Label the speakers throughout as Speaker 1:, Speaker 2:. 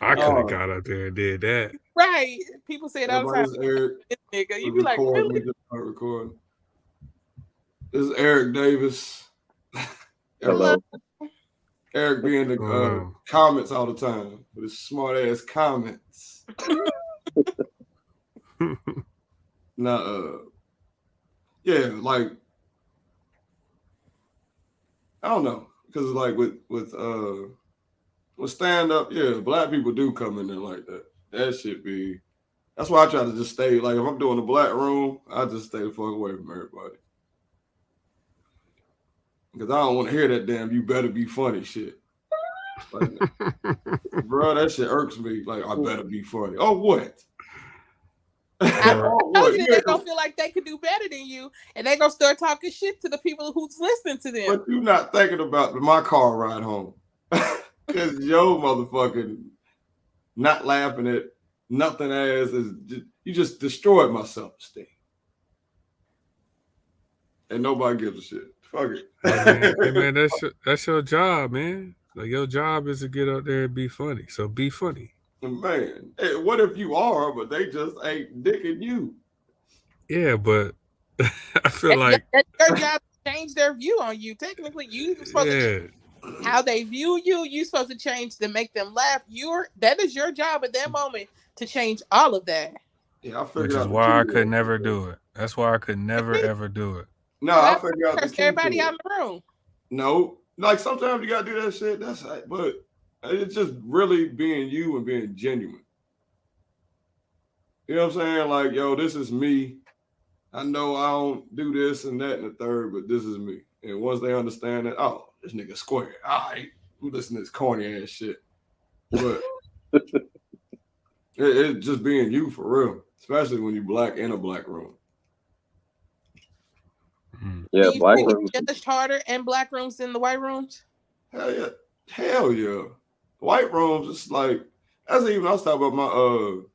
Speaker 1: I could have got up there and did that.
Speaker 2: Right. People say it all the
Speaker 3: everybody,
Speaker 2: time.
Speaker 3: this is Eric.
Speaker 2: This nigga. You be like,
Speaker 3: Record
Speaker 2: really?
Speaker 3: me, just start recording. This is Eric Davis.
Speaker 2: Hello.
Speaker 3: Eric be in the comments all the time with his smart ass comments. Now, yeah, like I don't know, because like with stand up, yeah, black people do come in there like that. That should be. That's why I try to just stay. Like if I'm doing a black room, I just stay the fuck away from everybody. Because I don't want to hear that damn "you better be funny" shit. Like, bro, that shit irks me. Like, I better be funny. Oh, what?
Speaker 2: I told you they're gonna feel like they could do better than you, and they're gonna start talking shit to the people who's listening to them.
Speaker 3: But you're not thinking about my car ride home. Because yo motherfucking not laughing at nothing ass is just, you just destroyed my self-esteem. And nobody gives a shit. Fuck it.
Speaker 1: Hey man, that's your job, man. Like your job is to get up there and be funny. So be funny.
Speaker 3: Man, hey, what if you are, but they just ain't dicking you?
Speaker 1: Yeah, but I feel like
Speaker 2: that's your job to change their view on you. Technically, you're supposed to how they view you. You're supposed to change to make them laugh. That is your job at that moment to change all of that.
Speaker 3: Yeah, I figured
Speaker 1: which is why I could never do it. That's why I could never ever do it.
Speaker 3: No, I figured out the key
Speaker 2: everybody out in the room.
Speaker 3: No, like sometimes you gotta do that shit. That's but it's just really being you and being genuine. You know what I'm saying? Like, yo, this is me. I know I don't do this and that and the third, but this is me. And once they understand that, oh, this nigga square. All right, I'm listening to this corny ass shit. But it's just being you for real, especially when you're black in a black room.
Speaker 4: Yeah, black rooms.
Speaker 2: It's harder in black rooms than the white rooms.
Speaker 3: Hell yeah. White rooms, it's like that's even I was talking about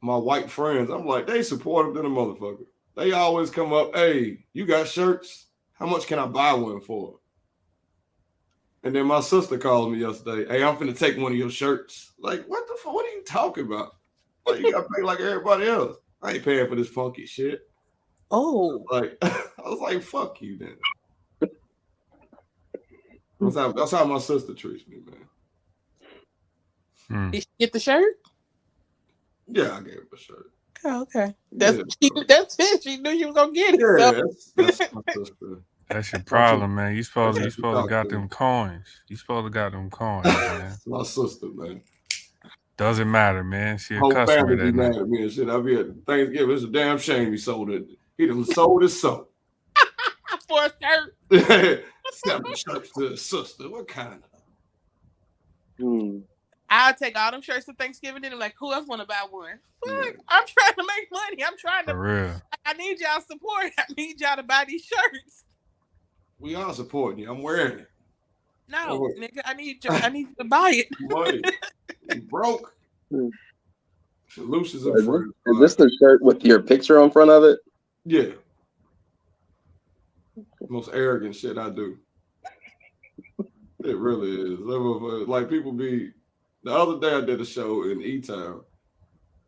Speaker 3: my white friends. I'm like, they supportive than a motherfucker. They always come up, hey, you got shirts? How much can I buy one for? And then my sister called me yesterday. Hey, I'm finna take one of your shirts. Like, what the fuck? What are you talking about? Like, you gotta pay like everybody else. I ain't paying for this funky shit.
Speaker 2: Oh,
Speaker 3: like I was like, fuck you then. That's how my sister treats me,
Speaker 2: man. Did she get the shirt?
Speaker 3: Yeah, I gave her a shirt.
Speaker 2: Oh, okay. That's it. She knew she was gonna get it.
Speaker 3: Yeah, that's my sister.
Speaker 1: That's your problem, man. You supposed to got them coins. You supposed to got them coins, man.
Speaker 3: That's my sister, man.
Speaker 1: Doesn't matter, man. She a
Speaker 3: whole
Speaker 1: customer.
Speaker 3: Family be mad at me and shit. I be at Thanksgiving. It's a damn shame he sold it. He done sold his soul.
Speaker 2: For a shirt.
Speaker 3: 7 shirts to his sister. What kind
Speaker 4: of?
Speaker 2: I'll take all them shirts to Thanksgiving and I'm like, who else want to buy one? Fuck, I'm trying to make money. I'm trying to.
Speaker 1: For real.
Speaker 2: I need y'all support. I need y'all to buy these shirts.
Speaker 3: We are supporting you. I'm wearing it.
Speaker 2: No, nigga, I need you to buy it.
Speaker 3: Money. You broke. Lucious
Speaker 4: is this the shirt with your picture on front of it?
Speaker 3: Yeah. Most arrogant shit I do. It really is. Like people be. The other day I did a show in E-Town,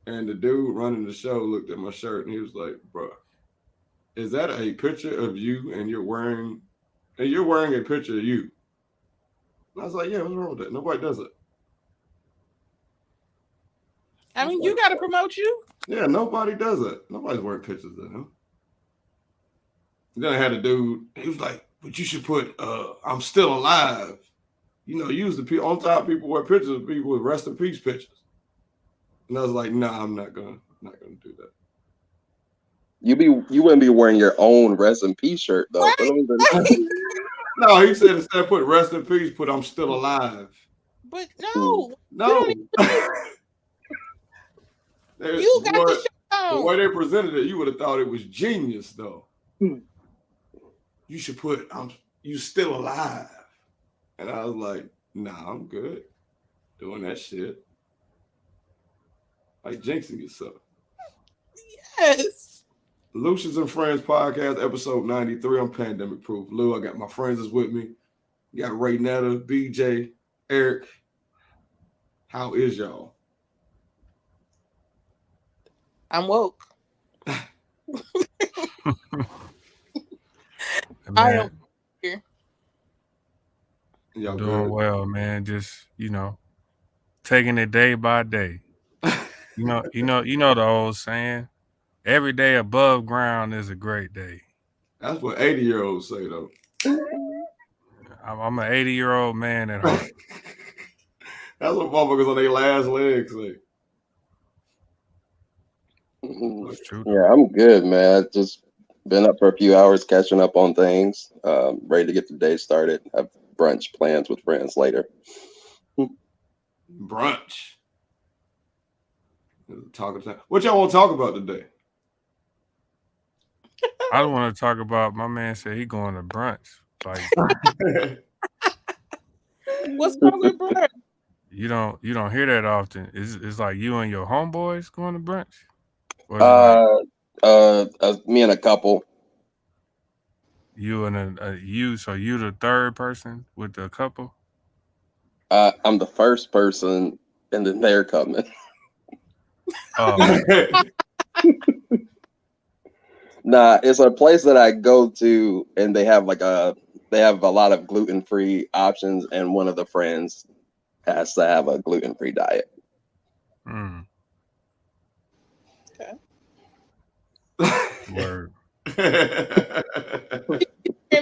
Speaker 3: and the dude running the show looked at my shirt and he was like, "Bro, is that a picture of you and you're wearing a picture of you?" And I was like, "Yeah, what's wrong with that? Nobody does it."
Speaker 2: I mean, you got to promote you.
Speaker 3: Yeah, nobody does it. Nobody's wearing pictures of him. Then I had a dude. He was like, "But you should put I'm still alive." You know, use the people on top. People wear pictures of people with rest in peace pictures. And I was like, "Nah, I'm not gonna do that."
Speaker 4: You wouldn't be wearing your own rest in peace shirt though.
Speaker 3: No, he said instead of put rest in peace, put I'm still alive.
Speaker 2: But no.
Speaker 3: You got the show. The way they presented it, you would have thought it was genius though. You should put you still alive. And I was like, nah, I'm good doing that shit. Like jinxing yourself.
Speaker 2: Yes.
Speaker 3: Lucious and Friendz podcast, episode 93. I'm pandemic proof. Lou, I got my friends is with me. You got Ray Netta, BJ, Eric, how is y'all?
Speaker 2: I'm woke.
Speaker 1: Man,
Speaker 2: I am here.
Speaker 3: Y'all
Speaker 1: doing
Speaker 3: good?
Speaker 1: well, man. Just taking it day by day. You know the old saying. Every day above ground is a great day.
Speaker 3: That's what 80-year-olds say though.
Speaker 1: I'm an 80-year-old man at heart.
Speaker 3: That's what motherfuckers on their last legs say.
Speaker 1: That's true.
Speaker 4: Yeah, I'm good, man. Just been up for a few hours catching up on things. Ready to get the day started. Have brunch plans with friends later.
Speaker 3: Brunch. Talking time. What y'all want to talk about today?
Speaker 1: I don't want to talk about. My man said he going to brunch. Like
Speaker 2: What's wrong with brunch?
Speaker 1: you don't hear that often. It's like you and your homeboys going to brunch, or is it like
Speaker 4: Me and a couple.
Speaker 1: you and you? So you the third person with the couple?
Speaker 4: I'm the first person, and then they're coming.
Speaker 1: Oh,
Speaker 4: Nah, it's a place that I go to, and they have a lot of gluten-free options, and one of the friends has to have a gluten-free diet.
Speaker 1: mm,
Speaker 2: Okay.
Speaker 1: word.
Speaker 2: Hear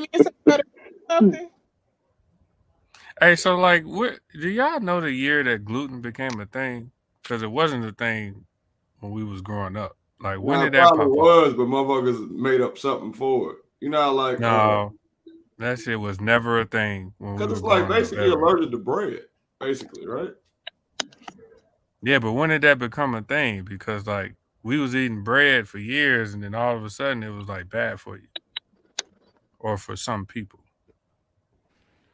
Speaker 2: me about something?
Speaker 1: Hey, so like, what do y'all know the year that gluten became a thing? Because it wasn't a thing when we was growing up. Like, when
Speaker 3: Nah,
Speaker 1: did
Speaker 3: it
Speaker 1: that
Speaker 3: probably
Speaker 1: pop off?
Speaker 3: was, but motherfuckers made up something for it. You know, like,
Speaker 1: No, that shit was never a thing when we
Speaker 3: because
Speaker 1: were
Speaker 3: it's like
Speaker 1: growing up
Speaker 3: basically
Speaker 1: ever.
Speaker 3: allergic to bread, basically, right?
Speaker 1: Yeah, but when did that become a thing? Because like we was eating bread for years, and then all of a sudden it was like bad for you, or for some people.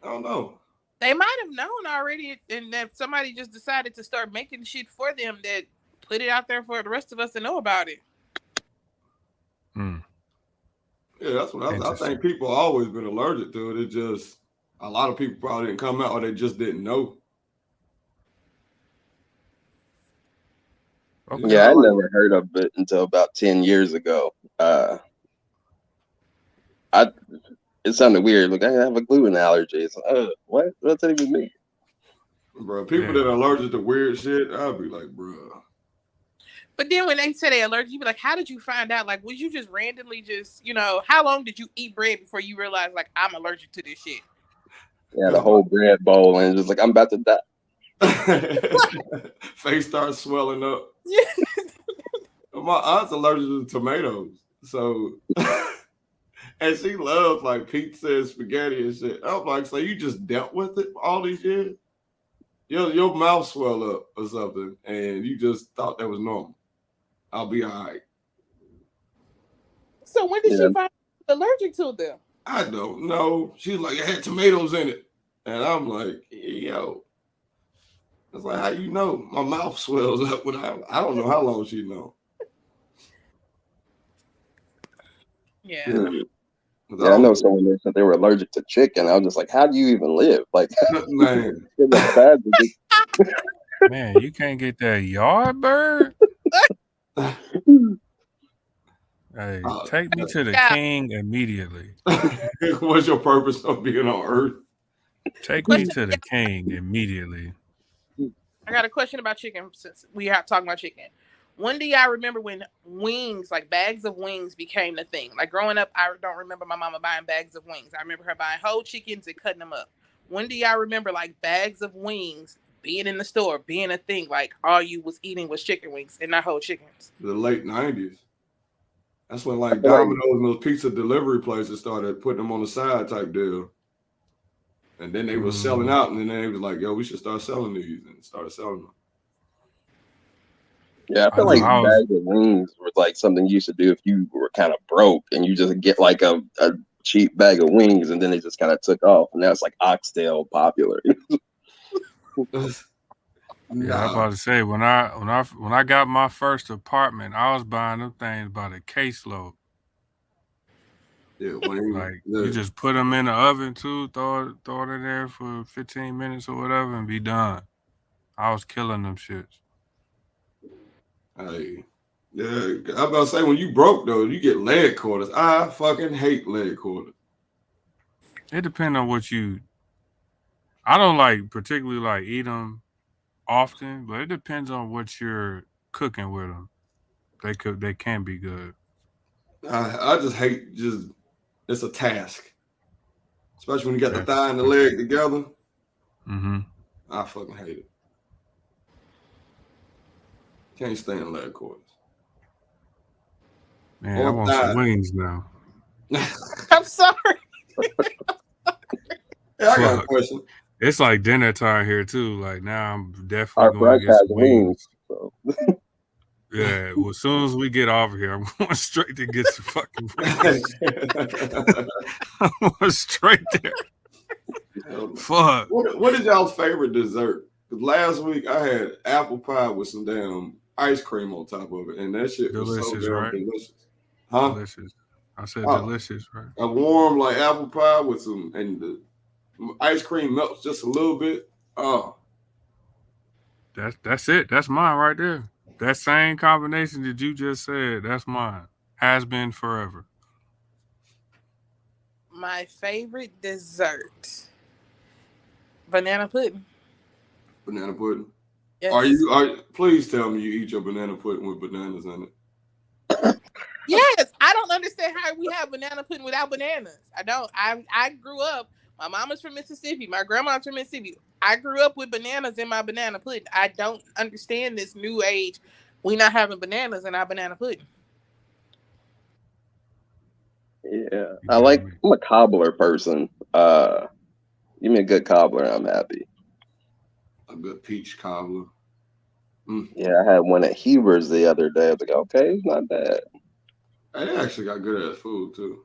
Speaker 3: I don't know.
Speaker 2: They might have known already, and that somebody just decided to start making shit for them that put it out there for the rest of us to know about it.
Speaker 1: Mm,
Speaker 3: Yeah, that's what I
Speaker 1: interesting.
Speaker 3: think. People always been allergic to it. It just a lot of people probably didn't come out, or they just didn't know.
Speaker 1: Okay.
Speaker 3: Yeah,
Speaker 4: Yeah, I
Speaker 3: like,
Speaker 4: never heard of it until about 10 years ago. It sounded weird. Like, I have a gluten allergy. It's like, what? What does that even mean?
Speaker 3: bro, people
Speaker 1: Yeah.
Speaker 3: that are allergic to weird shit, I'll be like, bro.
Speaker 2: But then when they say they allergic, you be like, how did you find out? Like, was you just randomly how long did you eat bread before you realized, like, I'm allergic to this shit?
Speaker 4: Yeah, the whole bread bowl, and just like, I'm about to die.
Speaker 3: Face starts swelling up. My aunt's allergic to tomatoes, so and she loves like pizza and spaghetti and shit. I'm like, so you just dealt with it all these years? Your mouth swell up or something, and you just thought that was normal. I'll be all right.
Speaker 2: So when did
Speaker 4: Yeah,
Speaker 2: she find out allergic to them?
Speaker 3: I don't know. She's like, it had tomatoes in it, and I'm like, yo. It's like, how you know? My mouth swells up when I don't know how long she know.
Speaker 2: Yeah.
Speaker 4: Yeah, I know someone that said they were allergic to chicken. I was just like, how do you even live? Like,
Speaker 3: Man.
Speaker 4: it's bad to just...
Speaker 1: Man, you can't get that yard bird. Hey, take me to the
Speaker 2: Yeah.
Speaker 1: king immediately.
Speaker 3: What's your purpose of being on Earth?
Speaker 1: Take me to the king immediately.
Speaker 2: I got a question about chicken since we are talking about chicken. When do y'all remember when wings, like bags of wings, became the thing? Like growing up, I don't remember my mama buying bags of wings. I remember her buying whole chickens and cutting them up. When do y'all remember like bags of wings being in the store, being a thing? Like all you was eating was chicken wings and not whole chickens.
Speaker 3: The late 90s. That's when like
Speaker 4: feel like-
Speaker 3: Domino's and those pizza delivery places started putting them on the side type deal. And then they were selling out, and then they was like, yo, we should start selling these, and started selling them.
Speaker 4: Yeah, I feel
Speaker 1: know
Speaker 4: like
Speaker 1: I was-
Speaker 4: bags of wings was like something you used to do if you were kind of broke and you just get like a cheap bag of wings, and then they just kind of took off. And now it's like oxtail popular.
Speaker 1: Yeah, I'm about to say when I got my first apartment, I was buying them things by the caseload.
Speaker 3: Yeah, wings.
Speaker 1: Like
Speaker 3: Yeah.
Speaker 1: you just put them in the oven too, throw it in there for 15 minutes or whatever, and be done. I was killing them shits.
Speaker 3: Hey, yeah, I'm about to say when you broke though, you get leg quarters. I fucking hate leg quarters.
Speaker 1: It depends on what you. I don't like particularly like eat them often, but it depends on what you're cooking with them. They can be good.
Speaker 3: I just hate it's a task, especially when you got the thigh and the
Speaker 1: That's
Speaker 3: leg together.
Speaker 1: mm-hmm.
Speaker 3: I fucking hate it. Can't stand leg quarters.
Speaker 1: Man, I
Speaker 3: Or
Speaker 1: want some
Speaker 3: thigh.
Speaker 1: wings now.
Speaker 2: I'm sorry.
Speaker 3: Yeah, I got a
Speaker 1: Fuck.
Speaker 3: question.
Speaker 1: It's like dinner time here too. Like now, I'm definitely
Speaker 4: Our
Speaker 1: going to
Speaker 4: friend
Speaker 1: get
Speaker 4: has
Speaker 1: some
Speaker 4: wings.
Speaker 1: wings.
Speaker 4: So.
Speaker 1: Yeah, well, as soon as we get off here, I'm going straight to get some fucking wings. I'm going straight there. Fuck.
Speaker 3: What is y'all's favorite dessert? Because last week I had apple pie with some damn ice cream on top of it, and that shit was so
Speaker 1: Delicious,
Speaker 3: damn
Speaker 1: right?
Speaker 3: delicious. Huh?
Speaker 1: Delicious. I said
Speaker 3: Oh,
Speaker 1: delicious, right?
Speaker 3: a warm like apple pie with some, and the ice cream melts just a little bit. Oh,
Speaker 1: That's it. That's mine right there. That same combination that you just said, that's mine. Has been forever.
Speaker 2: My favorite dessert, banana pudding.
Speaker 3: banana pudding.
Speaker 2: Yes.
Speaker 3: Please tell me you eat your banana pudding with bananas in it.
Speaker 2: Yes. I don't understand how we have banana pudding without bananas. I don't. I grew up. My mama's from Mississippi. My grandma's from Mississippi. I grew up with bananas in my banana pudding. I don't understand this new age. We not having bananas in our banana pudding.
Speaker 4: Yeah,
Speaker 1: Yeah,
Speaker 4: I'm a cobbler person. Give me a good cobbler, I'm happy.
Speaker 3: A good peach cobbler.
Speaker 4: Yeah, I had one at Heber's the other day. I was like, okay, it's not bad.
Speaker 3: Hey, they actually got good ass food too.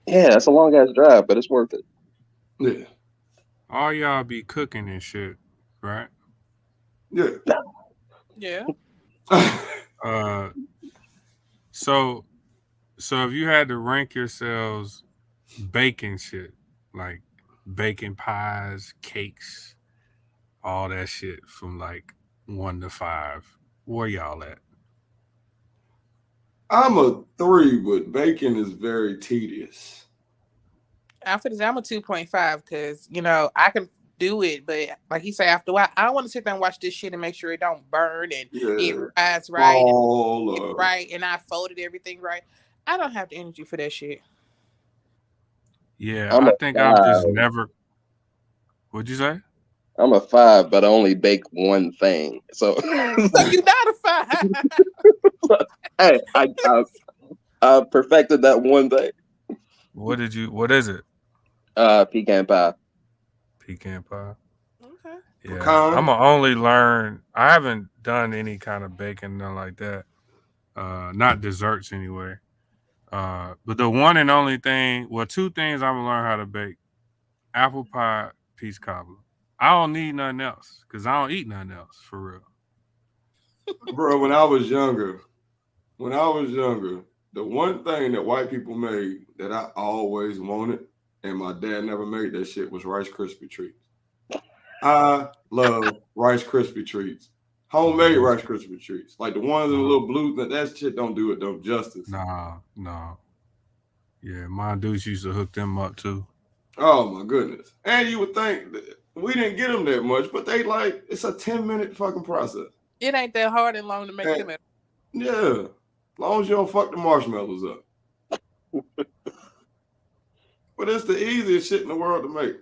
Speaker 4: Yeah, it's a long ass drive, but it's worth it.
Speaker 3: Yeah.
Speaker 1: all y'all be cooking and shit, right?
Speaker 3: Yeah.
Speaker 2: Yeah.
Speaker 1: Uh, so if you had to rank yourselves baking shit, like baking pies, cakes, all that shit from like 1 to 5, where y'all at?
Speaker 3: I'm a 3, but baking is very tedious.
Speaker 2: After this, I'm a 2.5 because I can do it, but like he said, after a while, I don't want to sit there and watch this shit and make sure it don't burn and it fries right and right, and I folded everything right. I don't have the energy for that shit.
Speaker 1: Yeah,
Speaker 4: I'm
Speaker 1: I
Speaker 4: a
Speaker 1: think I've
Speaker 4: 5.
Speaker 1: just never. What'd you say?
Speaker 4: I'm a 5, but I only bake one thing. So,
Speaker 2: So you're not a 5.
Speaker 4: hey, I perfected that one thing.
Speaker 1: What is it?
Speaker 4: Pecan pie.
Speaker 1: Pecan pie.
Speaker 2: Okay.
Speaker 1: Yeah,
Speaker 3: Pecan.
Speaker 1: I'm gonna only learn. I haven't done any kind of baking, nothing like that. Not desserts anyway. But the one and only thing, well, 2 things I'm gonna learn how to bake: apple pie, peach cobbler. I don't need nothing else because I don't eat nothing else for real.
Speaker 3: Bro, when I was younger, the one thing that white people made that I always wanted, and my dad never made that shit, was Rice Krispie treats. I love Rice Krispie treats. Homemade Rice Krispie treats. Like the ones in the little blue, that shit don't do it no justice.
Speaker 1: Nah. Yeah, my dudes used to hook them up too.
Speaker 3: Oh my goodness. And you would think that we didn't get them that much, but it's a 10-minute fucking process.
Speaker 2: It ain't that hard and long to make them.
Speaker 3: Yeah. As long as you don't fuck the marshmallows up. But it's the easiest shit in the world to make.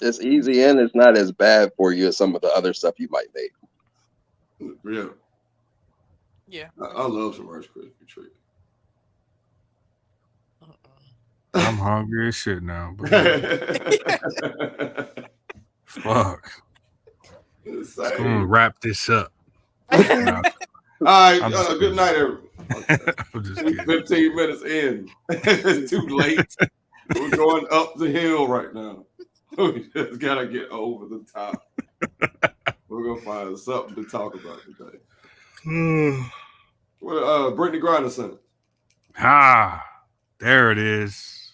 Speaker 4: It's easy and it's not as bad for you as some of the other stuff you might make.
Speaker 3: Yeah.
Speaker 2: Yeah.
Speaker 3: I love some Rice Krispie treats.
Speaker 1: I'm hungry as shit now. But fuck. Let's go and wrap this up.
Speaker 3: All right. Good night, everyone.
Speaker 1: I'm just kidding.
Speaker 3: 15 minutes in. It's too late. We're going up the hill right now. We just gotta get over the top. We're gonna find something to talk about today. Brittany Griner sentence.
Speaker 1: Ah, there it is.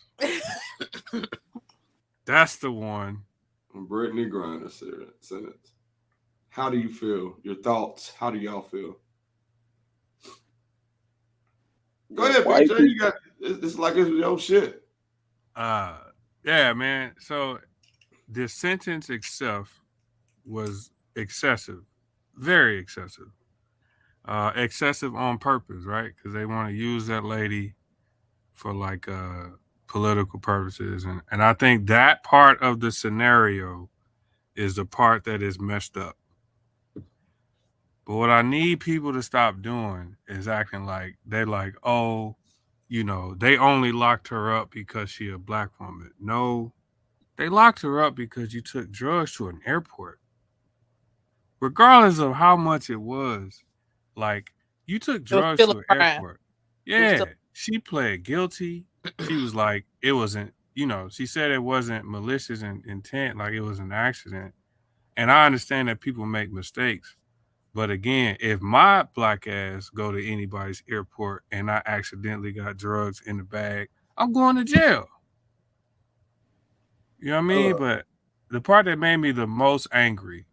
Speaker 1: That's the one.
Speaker 3: Brittany Griner sentence. How do you feel? Your thoughts? How do y'all feel? Go ahead,
Speaker 4: Why
Speaker 3: BJ. You got it's like it's your shit.
Speaker 1: Uh, yeah, man. So the sentence itself was excessive, very excessive. Excessive on purpose, right? Because they want to use that lady for like political purposes, and I think that part of the scenario is the part that is messed up. But what I need people to stop doing is acting like they're like, oh, they only locked her up because she a black woman. No, they locked her up because you took drugs to an airport. Regardless of how much it was, like you took
Speaker 2: It was
Speaker 1: drugs
Speaker 2: still a
Speaker 1: to an
Speaker 2: crime.
Speaker 1: airport.
Speaker 2: It was
Speaker 1: Yeah,
Speaker 2: still.
Speaker 1: she pled guilty. She was like, it wasn't, she said it wasn't malicious intent, like it was an accident. And I understand that people make mistakes. But again, if my black ass go to anybody's airport and I accidentally got drugs in the bag, I'm going to jail. You know what I mean?
Speaker 3: Uh,
Speaker 1: But the part that made me the most angry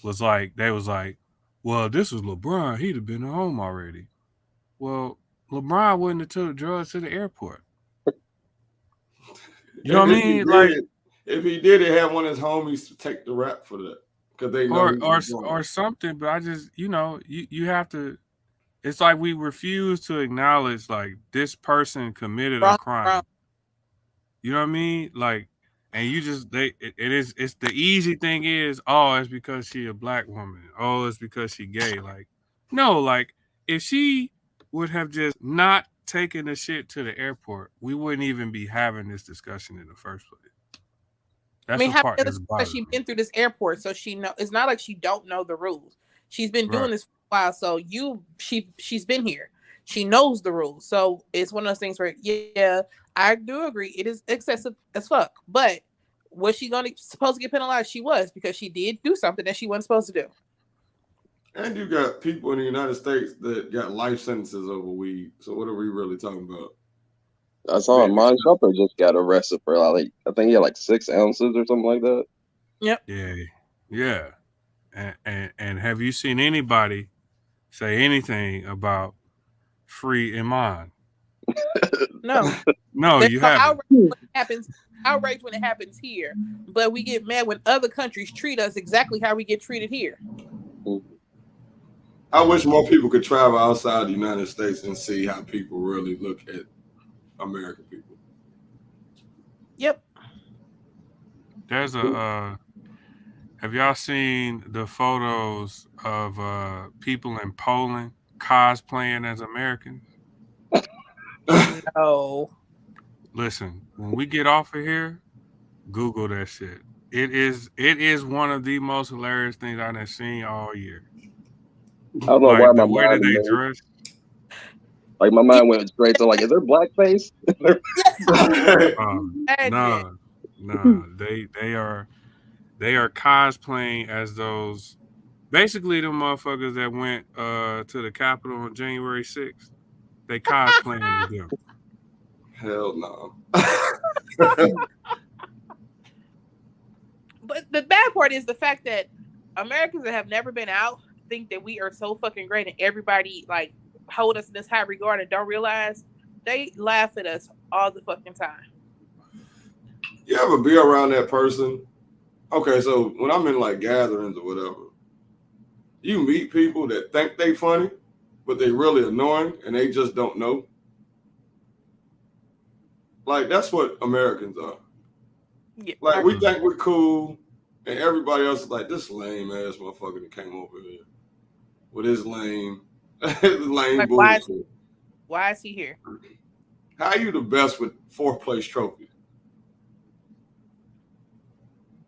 Speaker 1: was like they was like, well, this was LeBron. He'd have been home already. Well, LeBron wouldn't have took drugs to the airport. You know
Speaker 3: and
Speaker 1: what I mean? Like,
Speaker 3: if he did, it had one of his homies to take the rap for that because they know
Speaker 1: or
Speaker 3: he's
Speaker 1: or
Speaker 3: LeBron.
Speaker 1: or something. But I just, you have to. It's like we refuse to acknowledge like this person committed a
Speaker 2: Wrong, wrong.
Speaker 1: crime. You know what I mean? Like, and you just it's the easy thing is, oh, it's because she a black woman. Oh, it's because she gay. Like, no, like if she would have just not taken the shit to the airport, we wouldn't even be having this discussion in the first place.
Speaker 2: I
Speaker 1: That's
Speaker 2: mean,
Speaker 1: the
Speaker 2: how
Speaker 1: part
Speaker 2: many other
Speaker 1: that's
Speaker 2: times has
Speaker 1: bothering
Speaker 2: she
Speaker 1: me.
Speaker 2: been through this airport? So she know it's not like she don't know the rules. She's been doing
Speaker 1: Right.
Speaker 2: this for a while, so she's been here. She knows the rules. So it's one of those things where yeah, I do agree. It is excessive as fuck. But was she gonna supposed to get penalized? She was because she did do something that she wasn't supposed to do.
Speaker 3: And you got people in the United States that got life sentences over weed. So what are we really talking about?
Speaker 4: I saw
Speaker 3: Baby
Speaker 4: Mon
Speaker 3: stuff.
Speaker 4: Shumpert just got arrested for like I think he had like 6 ounces or something like that.
Speaker 2: Yep.
Speaker 1: Yeah, yeah. And have you seen anybody say anything about free Iman?
Speaker 2: No.
Speaker 1: No,
Speaker 2: There's
Speaker 1: you
Speaker 2: no
Speaker 1: haven't.
Speaker 2: outrage when it happens here, but we get mad when other countries treat us exactly how we get treated here.
Speaker 3: I wish more people could travel outside the United States and see how people really look at American people.
Speaker 2: Yep.
Speaker 1: There's a have y'all seen the photos of people in Poland cosplaying as Americans?
Speaker 2: No.
Speaker 1: Listen, when we get off of here, Google that shit. It is one of the most hilarious things I've seen all year.
Speaker 4: I don't know why
Speaker 1: Like
Speaker 4: my
Speaker 1: the way that
Speaker 4: mind
Speaker 1: they
Speaker 4: went,
Speaker 1: dress.
Speaker 4: like my
Speaker 2: Yeah.
Speaker 4: mind went straight to like, is there blackface?
Speaker 2: Imagine.
Speaker 1: No. They are cosplaying as those basically the motherfuckers that went to the Capitol on January 6th. They cosplaying as them.
Speaker 3: Hell no.
Speaker 2: But the bad part is the fact that Americans that have never been out think that we are so fucking great and everybody like hold us in this high regard and don't realize they laugh at us all the fucking time.
Speaker 3: You ever be around that person? Okay, so when I'm in like gatherings or whatever, you meet people that think they funny, but they really annoying and they just don't know. Like that's what Americans are.
Speaker 2: Yeah,
Speaker 3: Like we think we're cool, and everybody else is like this lame ass motherfucker that came over here with his lame, lame
Speaker 2: like
Speaker 3: bullshit.
Speaker 2: why is he here?
Speaker 3: How you the best with fourth place trophy?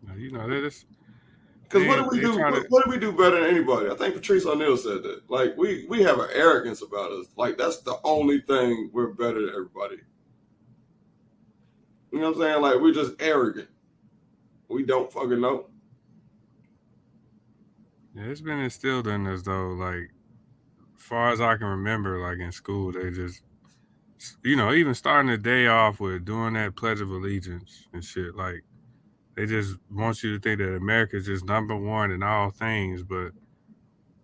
Speaker 1: That's
Speaker 3: Because what do we
Speaker 1: they
Speaker 3: do?
Speaker 1: try to.
Speaker 3: What do we do better than anybody? I think Patrice O'Neal said that. Like we have an arrogance about us. Like that's the only thing we're better than everybody. You know what I'm saying? Like we're just arrogant. We don't fucking know.
Speaker 1: Yeah, it's been instilled in us though, like far as I can remember, like in school, they just, even starting the day off with doing that Pledge of Allegiance and shit. Like they just want you to think that America is just number one in all things, but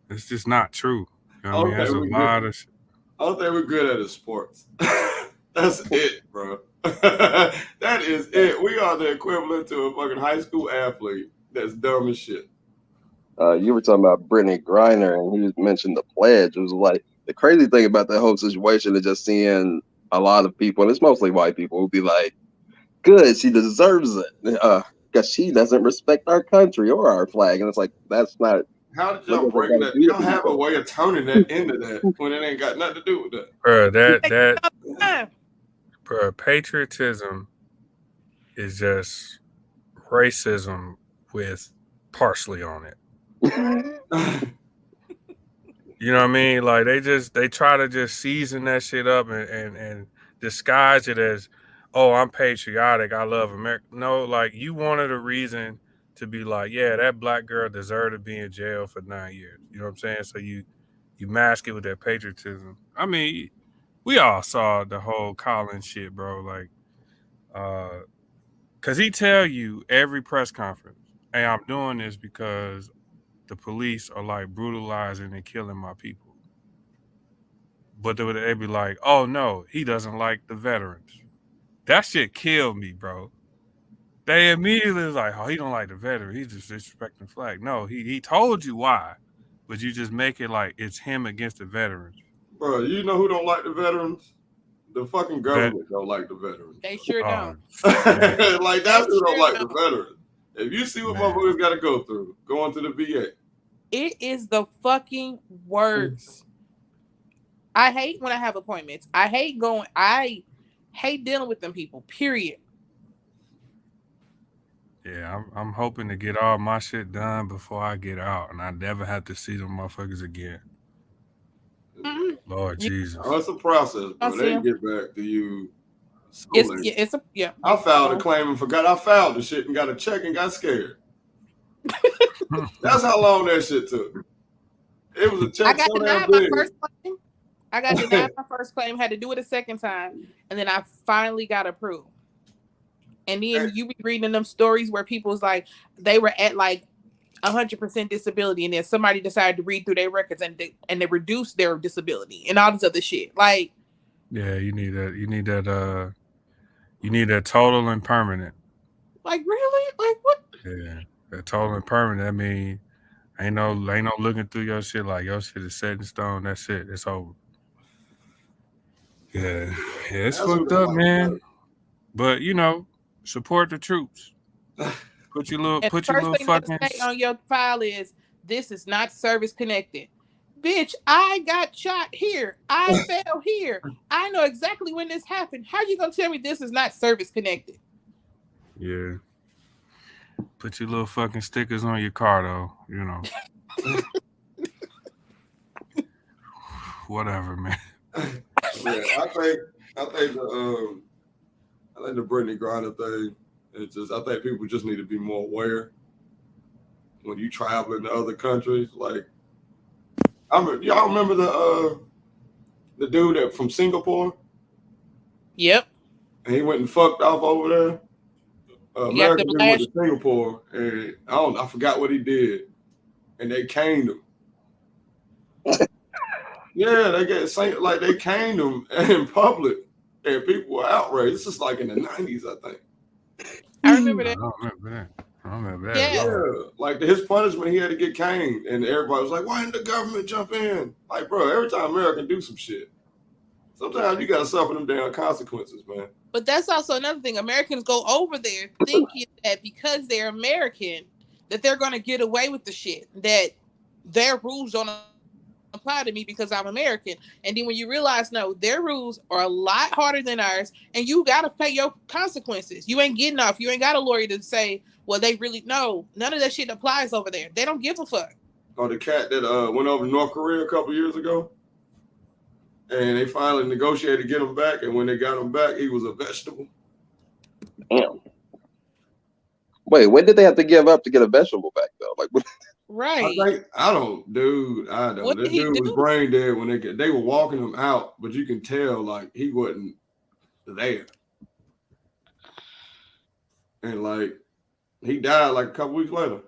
Speaker 1: it's just not true. You know what I mean?
Speaker 3: Okay,
Speaker 1: There's a
Speaker 3: we're good.
Speaker 1: lot of shit.
Speaker 3: I don't think we're good at it sports. That's it, bro. That is it. We are the equivalent to a fucking high school athlete that's dumb as shit.
Speaker 4: You were talking about Brittany Griner, and he mentioned the pledge. It was like the crazy thing about that whole situation is just seeing a lot of people, and it's mostly white people, who be like, "Good, she deserves it," because she doesn't respect our country or our flag, and it's like that's not.
Speaker 3: How did y'all bring that? Y'all have a way of turning that into that when it ain't got nothing to do with that.
Speaker 1: Patriotism is just racism with parsley on it. You know what I mean? Like they try to just season that shit up and disguise it as, oh, I'm patriotic, I love America. No, like you wanted a reason to be like, yeah, that black girl deserved to be in jail for 9 years. You know what I'm saying? So you mask it with that patriotism. I mean, we all saw the whole Colin shit, bro. Like, cause he tell you every press conference, hey, I'm doing this because the police are like brutalizing and killing my people. But they'd be like, oh no, he doesn't like the veterans. That shit killed me, bro. They immediately was like, oh, he don't like the veterans. He's just disrespecting the flag. No, he told you why. But you just make it like it's him against the veterans.
Speaker 3: Bro, you know who don't like the veterans? The fucking government don't like the veterans.
Speaker 2: They sure don't.
Speaker 3: Like that's who don't like the veterans. If you see what motherfuckers got to go through going to the VA,
Speaker 2: it is the fucking worst. I hate when I have appointments. I hate dealing with them people. Period.
Speaker 1: Yeah, I'm hoping to get all my shit done before I get out, and I never have to see them motherfuckers again. Mm-hmm. Lord Jesus,
Speaker 3: it's a process, bro. They get back to you.
Speaker 2: I
Speaker 3: filed a claim and forgot I filed the shit and got a check and got scared. That's how long that shit took. It was a check.
Speaker 2: I got denied my first claim. I got denied my first claim. Had to do it a second time, and then I finally got approved. And then you be reading them stories where people's like they were at like 100% disability, and then somebody decided to read through their records and they reduced their disability and all this other shit. Like,
Speaker 1: yeah, you need that. You need that. You need that total and permanent.
Speaker 2: Like really? Like what?
Speaker 1: Yeah, that total and permanent. I mean, ain't no looking through your shit like your shit is set in stone. That's it. It's over. Yeah, it's fucked up, man. But support the troops. Put your little fucking
Speaker 2: thing on your file is this is not service connected. Bitch, I got shot here. I fell here. I know exactly when this happened. How you gonna tell me this is not service connected?
Speaker 1: Yeah. Put your little fucking stickers on your car though, Whatever, man.
Speaker 3: Yeah, I think the Brittany Griner thing. It's just I think people just need to be more aware when you travel into other countries. Like, y'all remember the dude that from Singapore?
Speaker 2: Yep.
Speaker 3: And he went and fucked off over there. American dude went to Singapore, and I forgot what he did, and they caned him. Yeah, they caned him in public, and people were outraged. This is like in the 90s, I think.
Speaker 2: I remember that.
Speaker 1: I remember that.
Speaker 3: Yeah, like his punishment, he had to get caned, and everybody was like, "Why didn't the government jump in?" Like, bro, every time America do some shit, sometimes you gotta suffer them damn consequences, man.
Speaker 2: But that's also another thing. Americans go over there thinking that because they're American, that they're gonna get away with the shit. That their rules don't apply to me because I'm American. And then when you realize, no, their rules are a lot harder than ours, and you gotta pay your consequences. You ain't getting off. You ain't got a lawyer to say, well, they really no, none of that shit applies over there. They don't give a fuck.
Speaker 3: Oh, the cat that went over to North Korea a couple years ago, and they finally negotiated to get him back, and when they got him back, he was a vegetable.
Speaker 4: Damn. Wait, when did they have to give up to get a vegetable back though? Like, what?
Speaker 2: Right.
Speaker 3: I don't.
Speaker 2: What
Speaker 3: That
Speaker 2: did he
Speaker 3: dude was
Speaker 2: do?
Speaker 3: brain dead when they were walking him out, but you can tell like he wasn't there, and like he died like a couple weeks later.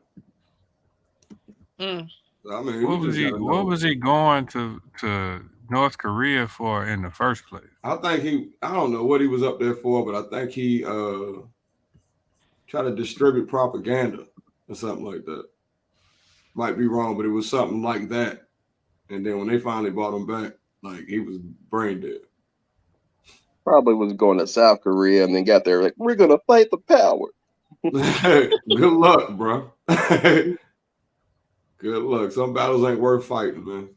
Speaker 2: Mm.
Speaker 3: I mean, we just gotta know.
Speaker 1: What was he going to North Korea for in the first place?
Speaker 3: I don't know what he was up there for, but I think he tried to distribute propaganda or something like that. Might be wrong, but it was something like that. And then when they finally brought him back, like he was brain dead.
Speaker 4: Probably was going to South Korea and then got there like, we're gonna fight the power.
Speaker 3: Good luck, bro. Good luck. Some battles ain't worth fighting, man.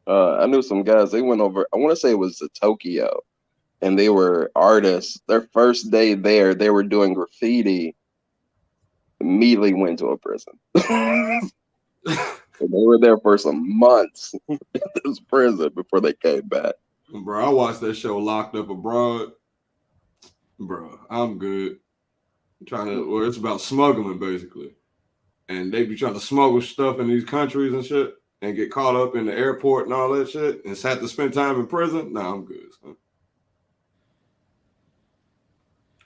Speaker 4: I knew some guys. They went over. I want to say it was to Tokyo, and they were artists. Their first day there, they were doing graffiti. Immediately went to a prison. And they were there for some months in this prison before they came back.
Speaker 3: Bro, I watched that show Locked Up Abroad. Bro, I'm good. It's about smuggling basically. And they be trying to smuggle stuff in these countries and shit and get caught up in the airport and all that shit and have to spend time in prison. Nah, I'm good, son.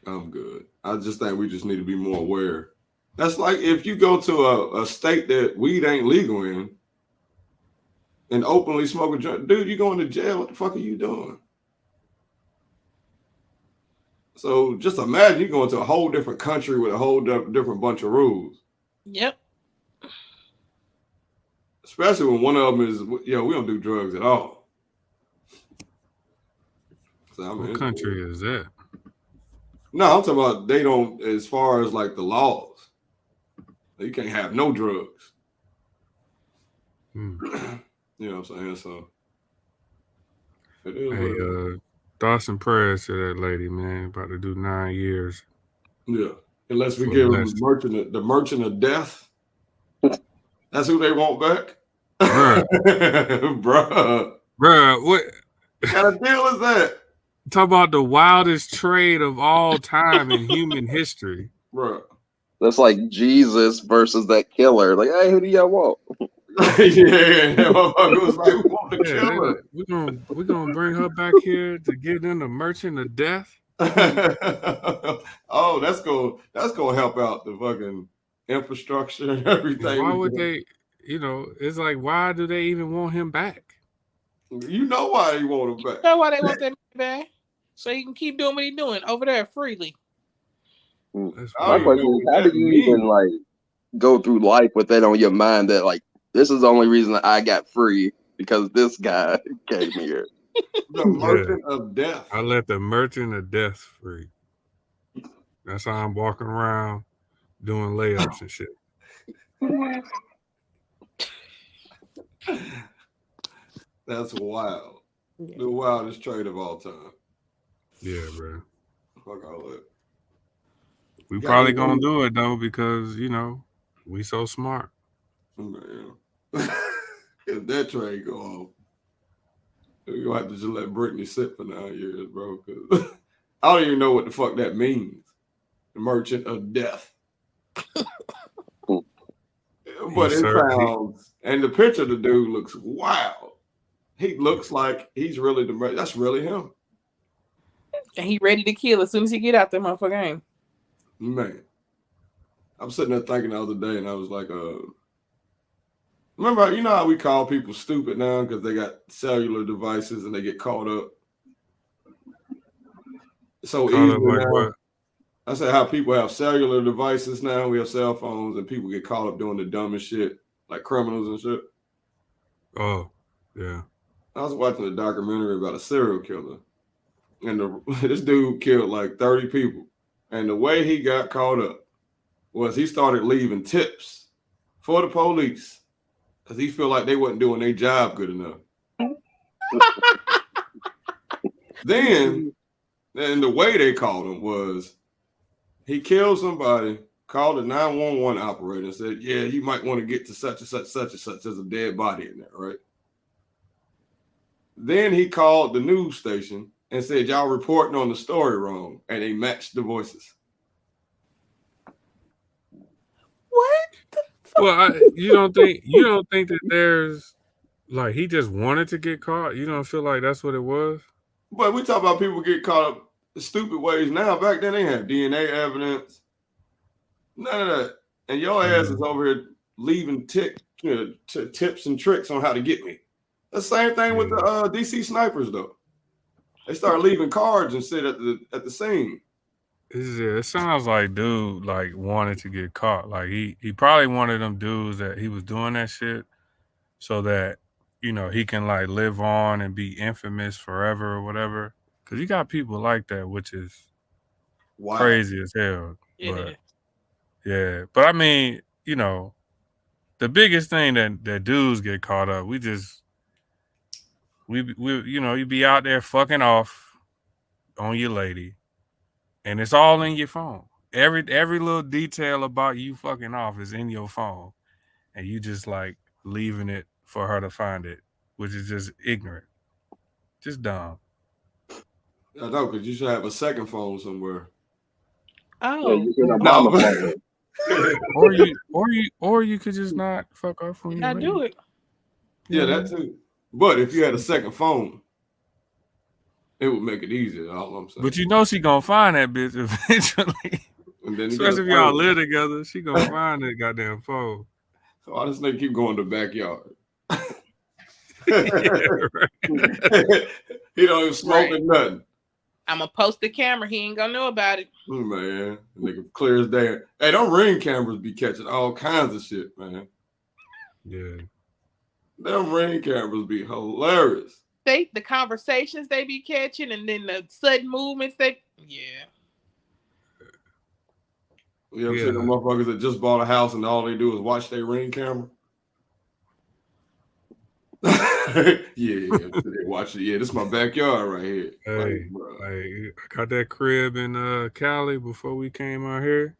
Speaker 3: I'm good. I just think we just need to be more aware. That's like if you go to a state that weed ain't legal in and openly smoke a joint, dude, you going to jail. What the fuck are you doing? So just imagine you going to a whole different country with a whole different bunch of rules.
Speaker 2: Yep.
Speaker 3: Especially when one of them is, we don't do drugs at all. So, I mean,
Speaker 1: What country is that?
Speaker 3: No, I'm talking about they don't, as far as like the laws. You can't have no drugs. You know what I'm saying? So it is what it is.
Speaker 1: Thoughts and prayers to that lady, man. About to do 9 years.
Speaker 3: Yeah. Unless we give them the merchant of death. That's who they want back. Bruh.
Speaker 1: What
Speaker 3: kind of deal is that?
Speaker 1: Talk about the wildest trade of all time in human history.
Speaker 3: Bruh.
Speaker 4: That's like Jesus versus that killer. Like, hey, who do y'all want?
Speaker 3: That motherfucker was like, we want the killer.
Speaker 1: We're gonna bring her back here to give them the merchant of death.
Speaker 3: Oh, that's gonna help out the fucking infrastructure and everything.
Speaker 1: Why would they? It's like, why do they even want him back?
Speaker 3: You know why you want him back.
Speaker 2: You know why they want that back? So he can keep doing what he's doing over there freely.
Speaker 4: My question is, how do you even like go through life with that on your mind that like this is the only reason I got free because this guy came here?
Speaker 3: The merchant of death.
Speaker 1: I let the merchant of death free. That's how I'm walking around doing layups and shit.
Speaker 3: That's wild. Yeah. The wildest trade of all time.
Speaker 1: Yeah, bro.
Speaker 3: Fuck all that.
Speaker 1: We probably gonna do it though because we so smart.
Speaker 3: Man. If that trade go off, we gonna have to just let Britney sit for 9 years, bro. Cause I don't even know what the fuck that means. The merchant of death. But it sounds, and the picture of the dude looks wild. He looks like he's really that's really him.
Speaker 2: And he ready to kill as soon as he get out there, motherfucker game.
Speaker 3: Man. I'm sitting there thinking the other day and I was like, remember, you know how we call people stupid now because they got cellular devices and they get caught up? So easy now. I said how people have cellular devices now. We have cell phones and people get caught up doing the dumbest shit, like criminals and shit.
Speaker 1: Oh, yeah.
Speaker 3: I was watching a documentary about a serial killer. And this dude killed like 30 people. And the way he got caught up was he started leaving tips for the police because he felt like they wasn't doing their job good enough. Then, and the way they called him was he killed somebody, called a 911 operator and said, yeah, you might want to get to such and such, such and such. There's a dead body in there, right? Then he called the news station and said, y'all reporting on the story wrong. And they matched the voices.
Speaker 2: What the
Speaker 1: Well, you don't think that there's like he just wanted to get caught? You don't feel like that's what it was?
Speaker 3: But we talk about people get caught up in stupid ways now. Back then, they had DNA evidence. None of that. And your ass is over here leaving tips and tricks on how to get me. The same thing with the DC snipers, though. They start leaving cards and sit at the scene.
Speaker 1: It sounds like dude like wanted to get caught. Like he probably wanted them dudes that he was doing that shit so that he can like live on and be infamous forever or whatever. Because you got people like that, which is crazy as hell. But yeah, but I mean, the biggest thing that dudes get caught up, we you be out there fucking off on your lady, and it's all in your phone. Every little detail about you fucking off is in your phone, and you just like leaving it for her to find it, which is just ignorant, just dumb.
Speaker 3: I know, because you should have a second phone somewhere.
Speaker 2: Oh,
Speaker 4: yeah, you can have mama phone.
Speaker 1: or you could just not fuck off when you
Speaker 2: do it.
Speaker 3: Yeah, that too. But if you had a second phone, it would make it easier. All I'm saying.
Speaker 1: But she gonna find that bitch eventually.
Speaker 3: And then
Speaker 1: especially if y'all live together, she gonna find that goddamn phone.
Speaker 3: So I just nigga keep going to the backyard. He don't even smoke or nothing.
Speaker 2: I'm gonna post the camera. He ain't gonna know about it.
Speaker 3: Man, nigga clear as day. Hey, them Ring cameras be catching all kinds of shit, man.
Speaker 1: Yeah.
Speaker 3: Them Ring cameras be hilarious.
Speaker 2: The conversations they be catching, and then the sudden movements You
Speaker 3: ever seen them motherfuckers that just bought a house and all they do is watch their Ring camera? They watch it. Yeah, this is my backyard right here.
Speaker 1: Hey, I got that crib in Cali before we came out here,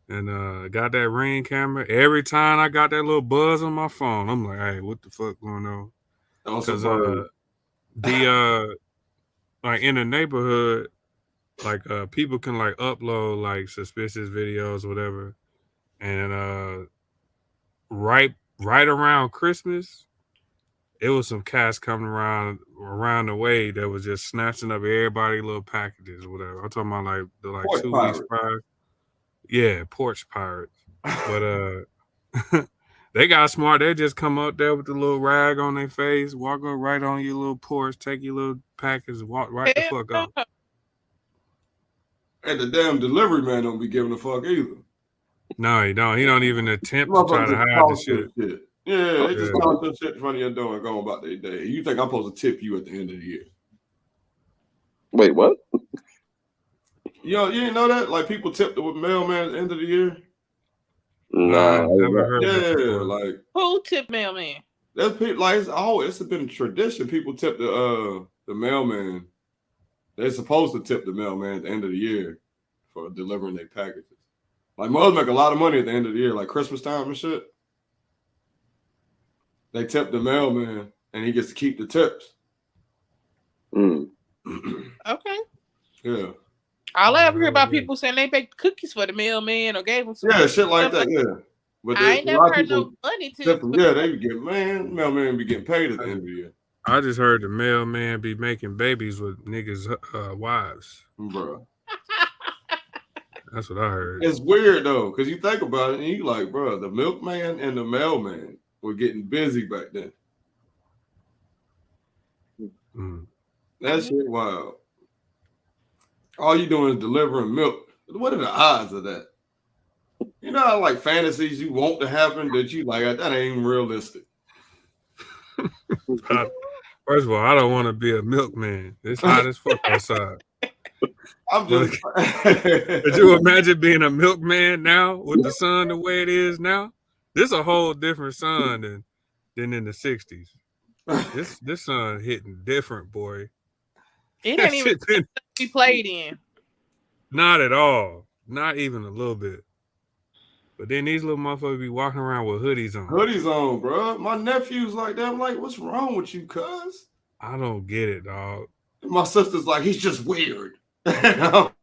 Speaker 1: and got that Ring camera. Every time I got that little buzz on my phone, I'm like, hey, what the fuck going on? Because like in the neighborhood, like people can like upload like suspicious videos or whatever, and right around Christmas, it was some cats coming around the way that was just snatching up everybody's little packages or whatever. I'm talking about like the
Speaker 3: Porch
Speaker 1: 2
Speaker 3: pirates.
Speaker 1: weeks prior. Yeah, porch pirates. But they got smart. They just come up there with the little rag on their face, walk up right on your little porch, take your little package, walk right the fuck up.
Speaker 3: And the damn delivery man don't be giving a fuck either.
Speaker 1: No, he don't. He don't even attempt to try to hide the shit.
Speaker 3: Yeah, they just toss that shit in front of your door and go about their day. You think I'm supposed to tip you at the end of the year?
Speaker 4: Wait, what?
Speaker 3: You didn't know that? Like people tip the mailman at the end of the year?
Speaker 4: Nah,
Speaker 1: I've never heard of that before.
Speaker 2: Like who tip mailman?
Speaker 3: That's people like it's been a tradition. People tip the mailman. They're supposed to tip the mailman at the end of the year for delivering their packages. Like mothers make a lot of money at the end of the year, like Christmas time and shit. They tip the mailman and he gets to keep the tips.
Speaker 2: Okay.
Speaker 3: Yeah.
Speaker 2: All I ever hear about people saying they baked cookies for the mailman or gave them some
Speaker 3: shit like that. Yeah. But
Speaker 2: I ain't never heard no money tips.
Speaker 3: Yeah, they be getting mailman be getting paid at the end of the year.
Speaker 1: I just heard the mailman be making babies with niggas' wives.
Speaker 3: Bro.
Speaker 1: That's what I heard.
Speaker 3: It's weird though, because you think about it and you like, bro, the milkman and the mailman were getting busy back then. That shit wild. All you doing is delivering milk. What are the odds of that? You know how like fantasies you want to happen that you like that ain't even realistic.
Speaker 1: First of all, I don't want to be a milkman. It's hot as fuck outside.
Speaker 3: I'm just
Speaker 1: Could you imagine being a milkman now with the sun the way it is now? This is a whole different sun than in the 60s. This sun hitting different, boy.
Speaker 2: It ain't even we played in.
Speaker 1: Not at all. Not even a little bit. But then these little motherfuckers be walking around with hoodies on.
Speaker 3: Hoodies on, bro. My nephew's like that. I'm like, what's wrong with you, cuz?
Speaker 1: I don't get it, dog.
Speaker 3: My sister's like, he's just weird.
Speaker 4: And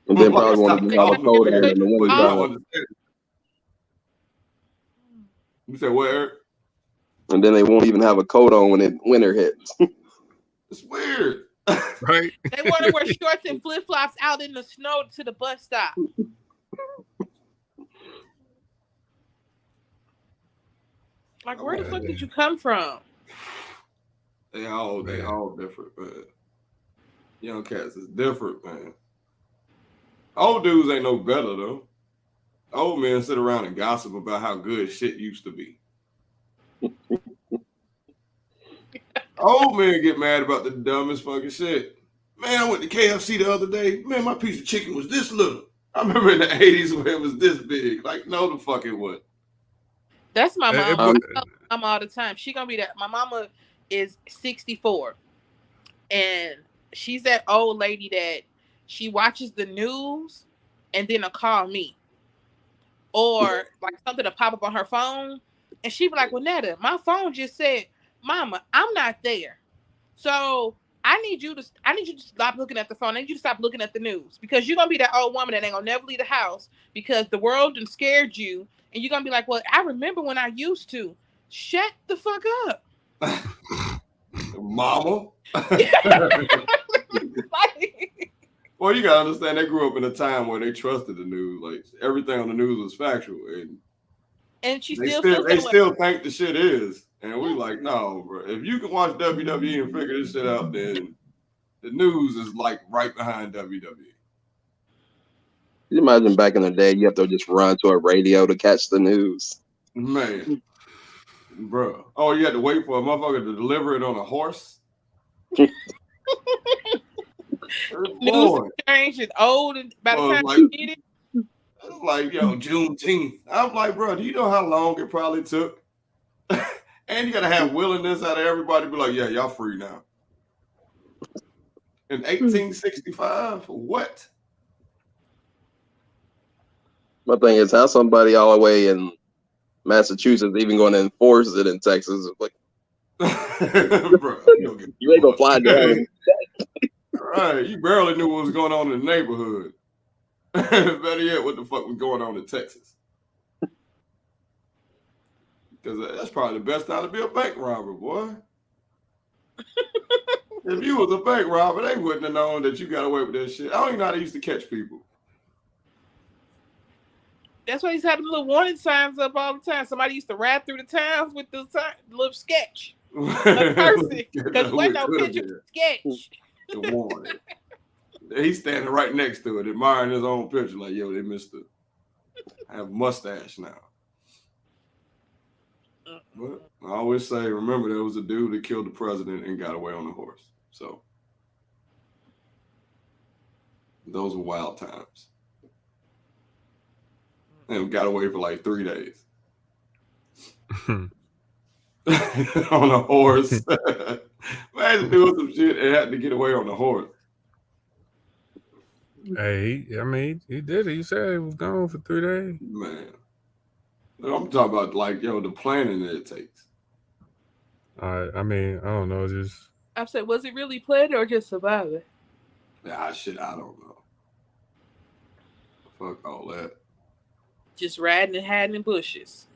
Speaker 4: then probably want to be out cold here in the winter time.
Speaker 3: You said what, Eric?
Speaker 4: And then they won't even have a coat on when winter hits.
Speaker 3: It's weird.
Speaker 1: Right?
Speaker 2: They want to wear shorts and flip flops out in the snow to the bus stop. Like, where the fuck did you come from?
Speaker 3: They all different, man. Young cats is different, man. Old dudes ain't no better though. Old men sit around and gossip about how good shit used to be. Old men get mad about the dumbest fucking shit. Man, I went to KFC the other day. Man, my piece of chicken was this little. I remember in the 80s where it was this big. Like, no, the fuck it wasn't.
Speaker 2: That's my mom. I tell my mom all the time. She gonna be that. My mama is 64, and she's that old lady that she watches the news and then will call me, or like something to pop up on her phone, and she be like, "Well, Netta, my phone just said, Mama, I'm not there, so I need you to stop looking at the phone. I need you to stop looking at the news because you're gonna be that old woman that ain't gonna never leave the house because the world done scared you, and you're gonna be like, well, I remember when I used to. Shut the fuck up,
Speaker 3: Mama." Well, you gotta understand they grew up in a time where they trusted the news. Like everything on the news was factual,
Speaker 2: and she
Speaker 3: they
Speaker 2: still
Speaker 3: still think the shit is. And we like, no, bro. If you can watch WWE and figure this shit out, then the news is like right behind WWE.
Speaker 4: You imagine back in the day, you have to just run to a radio to catch the news.
Speaker 3: Man, bro. Oh, you had to wait for a motherfucker to deliver it on a horse?
Speaker 2: News changed and old, and by the time you did it,
Speaker 3: it's like, yo, Juneteenth. I'm like, bro, do you know how long it probably took? And you gotta have willingness out of everybody to be like, yeah, y'all free now. In 1865, what?
Speaker 4: My thing is, how somebody all the way in Massachusetts even going to enforce it in Texas? Like,
Speaker 3: bro,
Speaker 4: you ain't gonna fly down.
Speaker 3: Right, you barely knew what was going on in the neighborhood. Better yet, what the fuck was going on in Texas? Because that's probably the best time to be a bank robber, boy. If you was a bank robber, they wouldn't have known that you got away with that shit. I don't even know how they used to catch people.
Speaker 2: That's why he's had little warning signs up all the time. Somebody used to ride through the towns with the little sketch. A person. Because there wasn't no picture sketch.
Speaker 3: The warning. He's standing right next to it, admiring his own picture, like, yo, they missed it. I have a mustache now. But I always say, remember, there was a dude that killed the president and got away on a horse. So those were wild times. And got away for like 3 days. On a horse. Imagine doing some shit and had to get away on a horse.
Speaker 1: Hey, I mean, he did it. He said he was gone for 3 days.
Speaker 3: Man. I'm talking about like, yo, the planning that it takes.
Speaker 1: I mean, I don't know. Just
Speaker 2: I said, was it really planning or just surviving?
Speaker 3: Ah, shit, I don't know. Fuck all that.
Speaker 2: Just riding and hiding in bushes.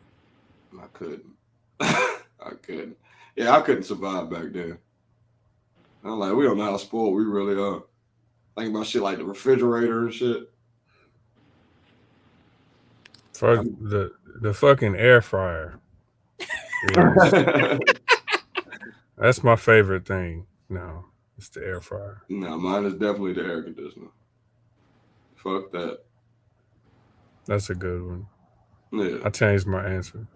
Speaker 3: I couldn't. I couldn't. Yeah, I couldn't survive back then. I'm like, we don't know how spoiled we really are. Thinking about shit like the refrigerator and shit.
Speaker 1: fuck the fucking air fryer. That's my favorite thing. No, it's the air fryer.
Speaker 3: No, mine is definitely the air conditioner. Fuck that.
Speaker 1: That's a good one.
Speaker 3: Yeah.
Speaker 1: I changed my answer.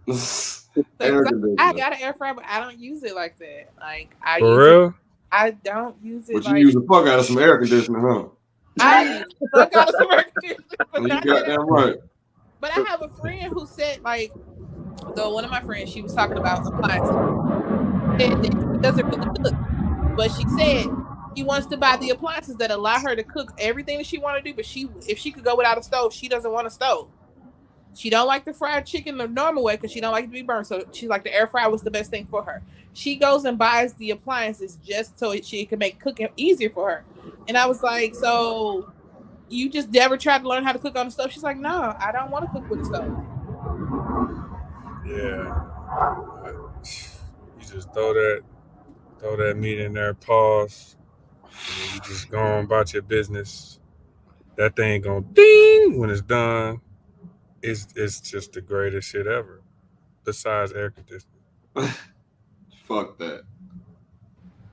Speaker 2: I got an air fryer, but I don't use it like that. Like
Speaker 1: For real?
Speaker 2: I don't use it.
Speaker 3: But you use the fuck out of some air conditioner, huh?
Speaker 2: I use the fuck out of some air conditioner. But
Speaker 3: you got that right.
Speaker 2: But I have a friend who said, like, so one of my friends, she was talking about appliances. And it doesn't really cook. But she said she wants to buy the appliances that allow her to cook everything that she want to do. But if she could go without a stove, she doesn't want a stove. She don't like the fried chicken the normal way because she don't like it to be burned. So she's like, the air fryer was the best thing for her. She goes and buys the appliances just so she can make cooking easier for her. And I was like, so you just never tried to learn how to cook on the stove? She's like, no, I don't want to cook with a stove.
Speaker 1: Yeah. You just throw that meat in there, pause, and then you just go on about your business. That thing gonna ding when it's done. It's just the greatest shit ever. Besides air conditioning.
Speaker 3: Fuck that.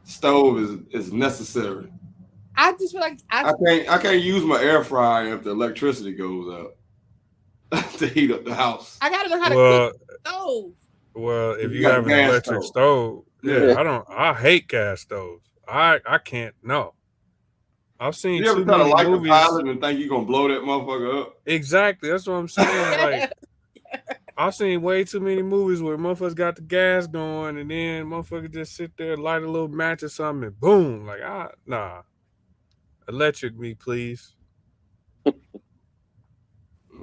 Speaker 3: Stove is necessary.
Speaker 2: I just feel like
Speaker 3: I can't use my air fryer if the electricity goes out to heat up the house.
Speaker 2: I gotta know how to cook
Speaker 1: Well,
Speaker 2: stove.
Speaker 1: if
Speaker 3: You
Speaker 1: you
Speaker 3: got a
Speaker 1: have an
Speaker 3: gas
Speaker 1: electric
Speaker 3: stove.
Speaker 1: stove,
Speaker 3: Yeah.
Speaker 1: yeah, I hate gas stoves. I can't. No, I've seen
Speaker 3: You ever
Speaker 1: too
Speaker 3: try to
Speaker 1: many
Speaker 3: light the
Speaker 1: movies.
Speaker 3: pilot and think you're gonna blow that motherfucker up?
Speaker 1: Exactly, that's what I'm saying. Like I've seen way too many movies where motherfuckers got the gas going and then motherfuckers just sit there, light a little match or something, and boom. Like nah, electric me, please.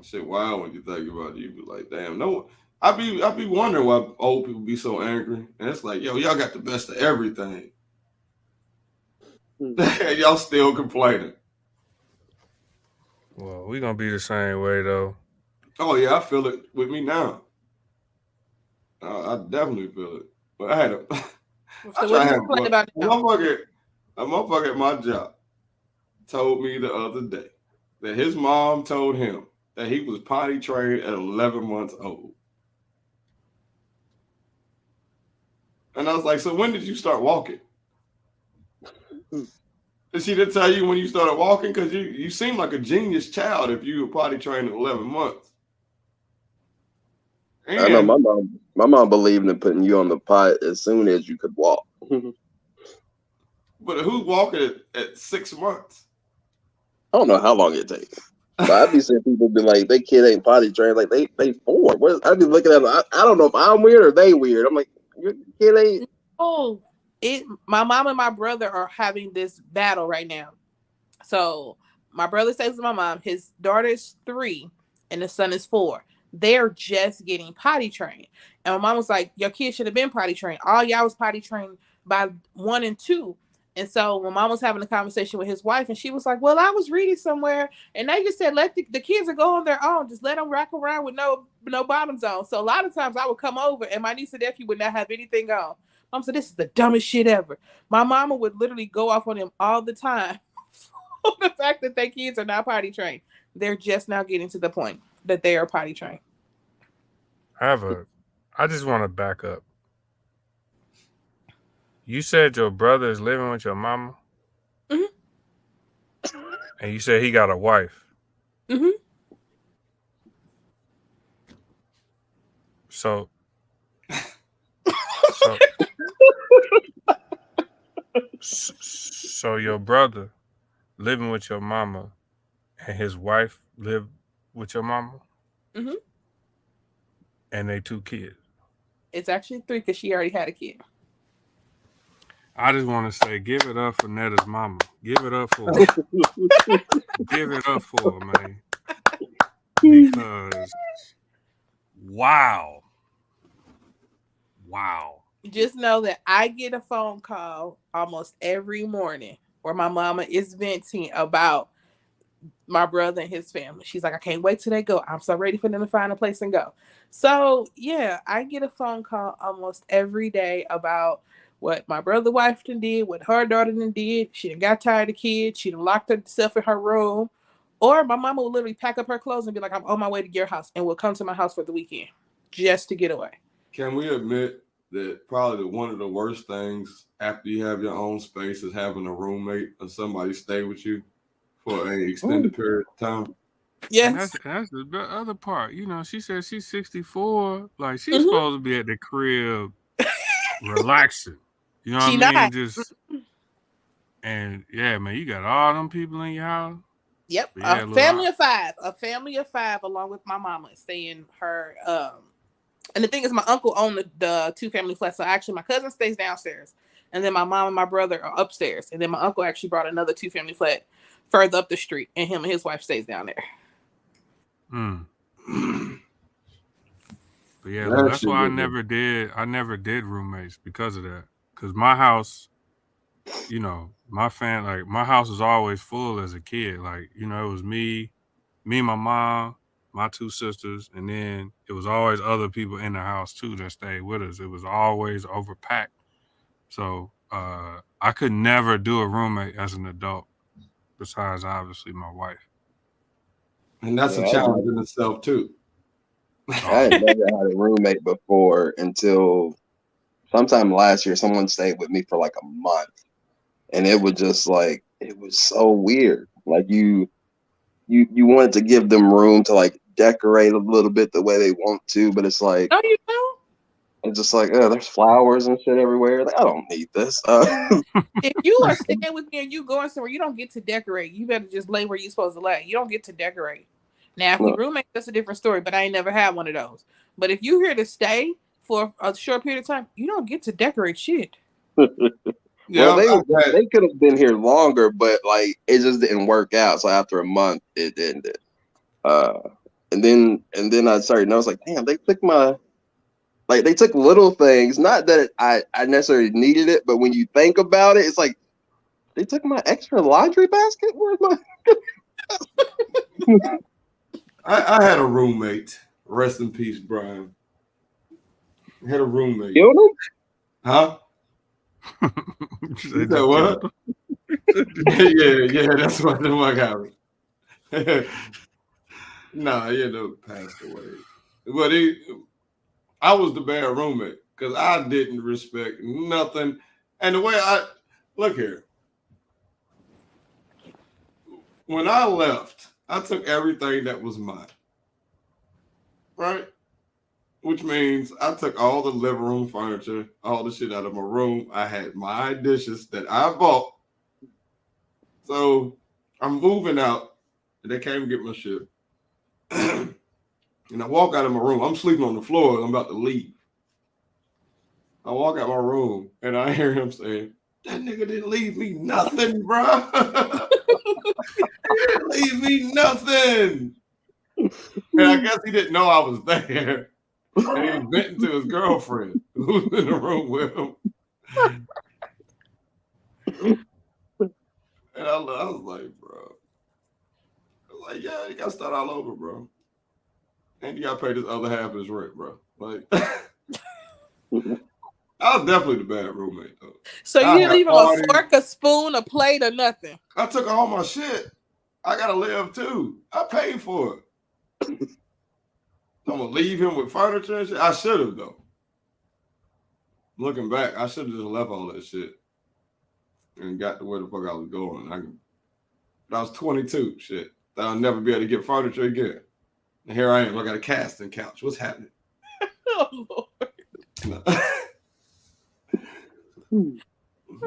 Speaker 3: Shit wild when you think about it. You be like, damn, no. I be wondering why old people be so angry. And it's like, yo, y'all got the best of everything. Y'all still complaining.
Speaker 1: Well, we gonna be the same way though.
Speaker 3: Oh yeah, I feel it with me now. I definitely feel it. But I had a I
Speaker 2: So
Speaker 3: try
Speaker 2: what
Speaker 3: to
Speaker 2: do you
Speaker 3: have
Speaker 2: complain about now?
Speaker 3: a motherfucker at my job told me the other day that his mom told him that he was potty trained at 11 months old. And I was like, so when did you start walking? And she didn't tell you when you started walking because you seem like a genius child if you were potty trained at 11 months.
Speaker 4: I know
Speaker 3: And
Speaker 4: my mom believed in putting you on the pot as soon as you could walk.
Speaker 3: but who's walking at 6 months?
Speaker 4: I don't know how long it takes. But I'd be seeing people be like, they kid ain't potty trained. Like, they 4. I'd be looking at them. I don't know if I'm weird or they weird. I'm like, your kid ain't.
Speaker 2: Oh, my mom and my brother are having this battle right now. So my brother says to my mom, his daughter is 3 and the son is 4. They're just getting potty trained. And my mom was like, your kid should have been potty trained. All y'all was potty trained by 1 and 2. And so my mom was having a conversation with his wife, and she was like, well, I was reading somewhere, and they just said, let the kids go on their own. Just let them rock around with no bottoms on. So a lot of times I would come over, and my niece and nephew would not have anything on. Mom said, this is the dumbest shit ever. My mama would literally go off on him all the time. The fact that their kids are not potty trained. They're just now getting to the point that they are potty trained.
Speaker 1: I just want to back up. You said your brother is living with your mama?
Speaker 2: Mm-hmm.
Speaker 1: And you said he got a wife.
Speaker 2: Mm-hmm.
Speaker 1: So so your brother living with your mama and his wife live with your mama?
Speaker 2: Mm-hmm.
Speaker 1: And they 2 kids.
Speaker 2: It's actually 3 because she already had a kid.
Speaker 1: I just want to say, give it up for Netta's mama. Give it up for her. Give it up for her, man. Because, wow.
Speaker 2: Just know that I get a phone call almost every morning where my mama is venting about my brother and his family. She's like, I can't wait till they go. I'm so ready for them to find a place and go. So yeah, I get a phone call almost every day about what my brother wife did, what her daughter did. She done got tired of kids. She done locked herself in her room. Or my mama will literally pack up her clothes and be like, I'm on my way to your house, and will come to my house for the weekend just to get away.
Speaker 3: Can we admit that probably one of the worst things after you have your own space is having a roommate or somebody stay with you for an extended period of time?
Speaker 2: Yes.
Speaker 1: And that's the other part. You know, she said she's 64. Like, she's
Speaker 2: Mm-hmm.
Speaker 1: supposed to be at the crib relaxing. You know what
Speaker 2: She
Speaker 1: I mean?
Speaker 2: not.
Speaker 1: Just, and yeah, man, you got all them people in your house.
Speaker 2: Yep.
Speaker 1: Yeah,
Speaker 2: A family of 5. A family of 5 along with my mama staying her and the thing is, my uncle owned the 2 family flats. So actually, my cousin stays downstairs, and then my mom and my brother are upstairs. And then my uncle actually brought another 2 family flat further up the street, and him and his wife stays down there.
Speaker 1: But yeah, look, that's why I never did roommates because of that. Because my house, you know, my house was always full as a kid. Like, you know, it was me, my mom, my two sisters, and then it was always other people in the house too that stayed with us. It was always overpacked. So I could never do a roommate as an adult, besides obviously my wife.
Speaker 3: And that's a
Speaker 4: Yeah,
Speaker 3: challenge in itself too.
Speaker 4: I had never had a roommate before until sometime last year. Someone stayed with me for like a month, and it was just like it was so weird. Like you wanted to give them room to like decorate a little bit the way they want to, but it's like
Speaker 2: No, you don't.
Speaker 4: it's just like there's flowers and shit everywhere. Like I don't need this.
Speaker 2: If you are staying with me and you going somewhere, you don't get to decorate. You better just lay where you're supposed to lay. You don't get to decorate. Now, if we
Speaker 4: No.
Speaker 2: roommate, that's a different story. But I ain't never had one of those. But if you here to stay for a short period of time, you don't get to decorate shit.
Speaker 3: Yeah,
Speaker 4: Well, they could have been here longer, but like it just didn't work out. So after a month, it ended. And then I started noticing like, damn, they took my they took little things. Not that I necessarily needed it, but when you think about it, it's like they took my extra laundry basket. Where's my?
Speaker 3: I had a roommate. Rest in peace, Brian. I had a roommate.
Speaker 4: Killed him?
Speaker 3: Huh? You said what? yeah, that's what the fuck happened. Nah, he ended up passed away. But I was the bad roommate because I didn't respect nothing. And the way look here. When I left, I took everything that was mine. Right? Which means I took all the living room furniture, all the shit out of my room. I had my dishes that I bought. So I'm moving out, and they came to get my shit. And I walk out of my room. I'm sleeping on the floor, and I'm about to leave. I walk out my room, and I hear him saying, "That nigga didn't leave me nothing, bro. He didn't leave me nothing." And I guess he didn't know I was there. And he was venting to his girlfriend who was in the room with him. And I was like, bro. I was like, yeah, you got to start all over, bro. And you got to pay this other half of his rent, bro. Like, I was definitely the bad roommate, though.
Speaker 2: So you didn't leave him a fork, a spoon, a plate, or nothing?
Speaker 3: I took all my shit. I got to live, too. I paid for it. I'm going to leave him with furniture and shit. I should have, though. Looking back, I should have just left all that shit and got to where the fuck I was going. I was 22, shit. That I'll never be able to get furniture again. And here I am. I got a casting couch. What's happening?
Speaker 2: Oh, Lord.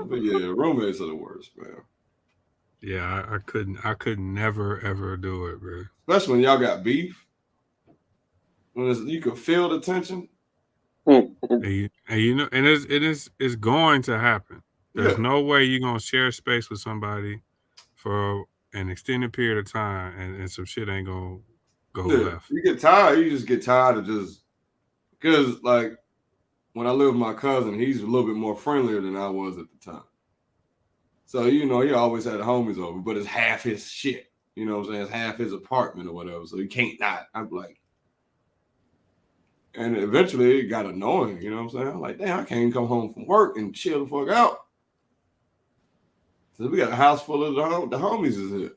Speaker 3: But yeah, roommates are the worst, man.
Speaker 1: Yeah, I couldn't never ever do it, bro.
Speaker 3: Especially when y'all got beef. When you can feel the tension.
Speaker 1: And you know, and it's going to happen. There's no way you're gonna share space with somebody for an extended period of time and some shit ain't gonna go left.
Speaker 3: You get tired. You just get tired of just because like when I lived with my cousin, he's a little bit more friendlier than I was at the time. So, you know, he always had homies over, but it's half his shit. You know what I'm saying? It's half his apartment or whatever. So he can't not. I'm like, and eventually it got annoying. You know what I'm saying? I'm like, damn, I can't come home from work and chill the fuck out. So we got a house full of the homies is here.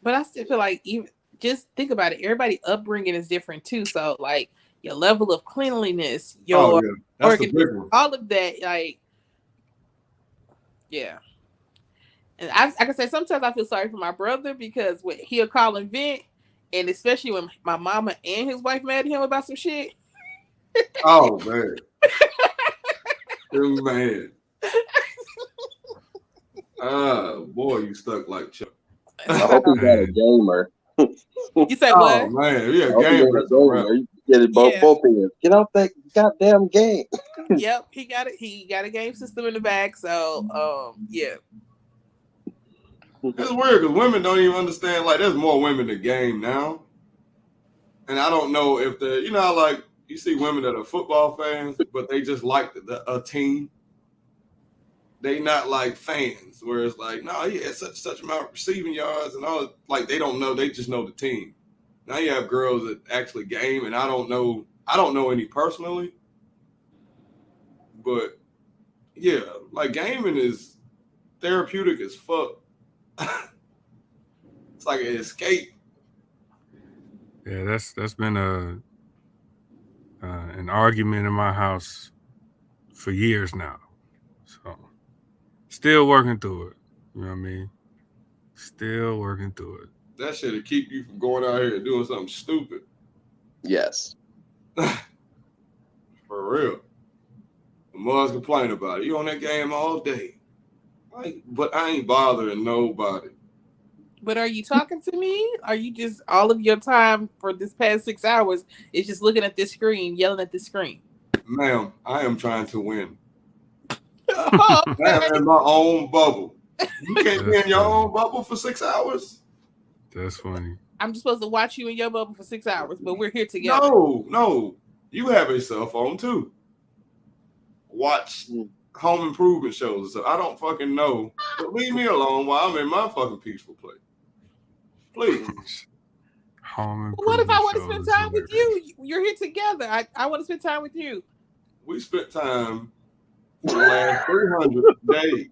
Speaker 2: But I still feel like even just think about it. Everybody upbringing is different too. So like your level of cleanliness, your
Speaker 3: That's the big one.
Speaker 2: all of that, like, yeah. And I can say sometimes I feel sorry for my brother because when he'll call and vent, and especially when my mama and his wife mad at him about some shit.
Speaker 3: Oh man. Man. Boy, you stuck like Chuck.
Speaker 4: I hope you got a gamer.
Speaker 2: You say what?
Speaker 3: Oh man, yeah, gamer.
Speaker 4: You get it both ends. Get off that goddamn game.
Speaker 2: Yep, he got it. He got a game system in the back. So, yeah.
Speaker 3: It's weird because women don't even understand. Like, there's more women to game now, and I don't know if you know, how, like you see women that are football fans, but they just like a team. they not like fans, where it's like, no, he had such amount of receiving yards and all. Like they don't know, they just know the team. Now you have girls that actually game, and I don't know any personally, but yeah, like gaming is therapeutic as fuck. It's like an escape.
Speaker 1: Yeah, that's been an argument in my house for years now. So still working through it. You know what I mean? Still working through it.
Speaker 3: That shit'll keep you from going out here and doing something stupid.
Speaker 4: Yes.
Speaker 3: For real. The mothers complain about it. You on that game all day. But I ain't bothering nobody.
Speaker 2: But are you talking to me? Are you just all of your time for this past 6 hours is just looking at this screen, yelling at this screen?
Speaker 3: Ma'am, I am trying to win.
Speaker 2: Oh,
Speaker 3: I am
Speaker 2: okay.
Speaker 3: in my own bubble. You can't be in your own bubble for 6 hours?
Speaker 1: That's funny.
Speaker 2: I'm just supposed to watch you in your bubble for 6 hours, but we're here together.
Speaker 3: No. You have a cell phone too. Watch home improvement shows. So I don't fucking know. But leave me alone while I'm in my fucking peaceful place. Please.
Speaker 1: Home
Speaker 2: What if I want to
Speaker 1: improvement
Speaker 2: spend time
Speaker 1: shows
Speaker 2: with you? You're here together. I want to spend time with you.
Speaker 3: We spent time for the last 300 days.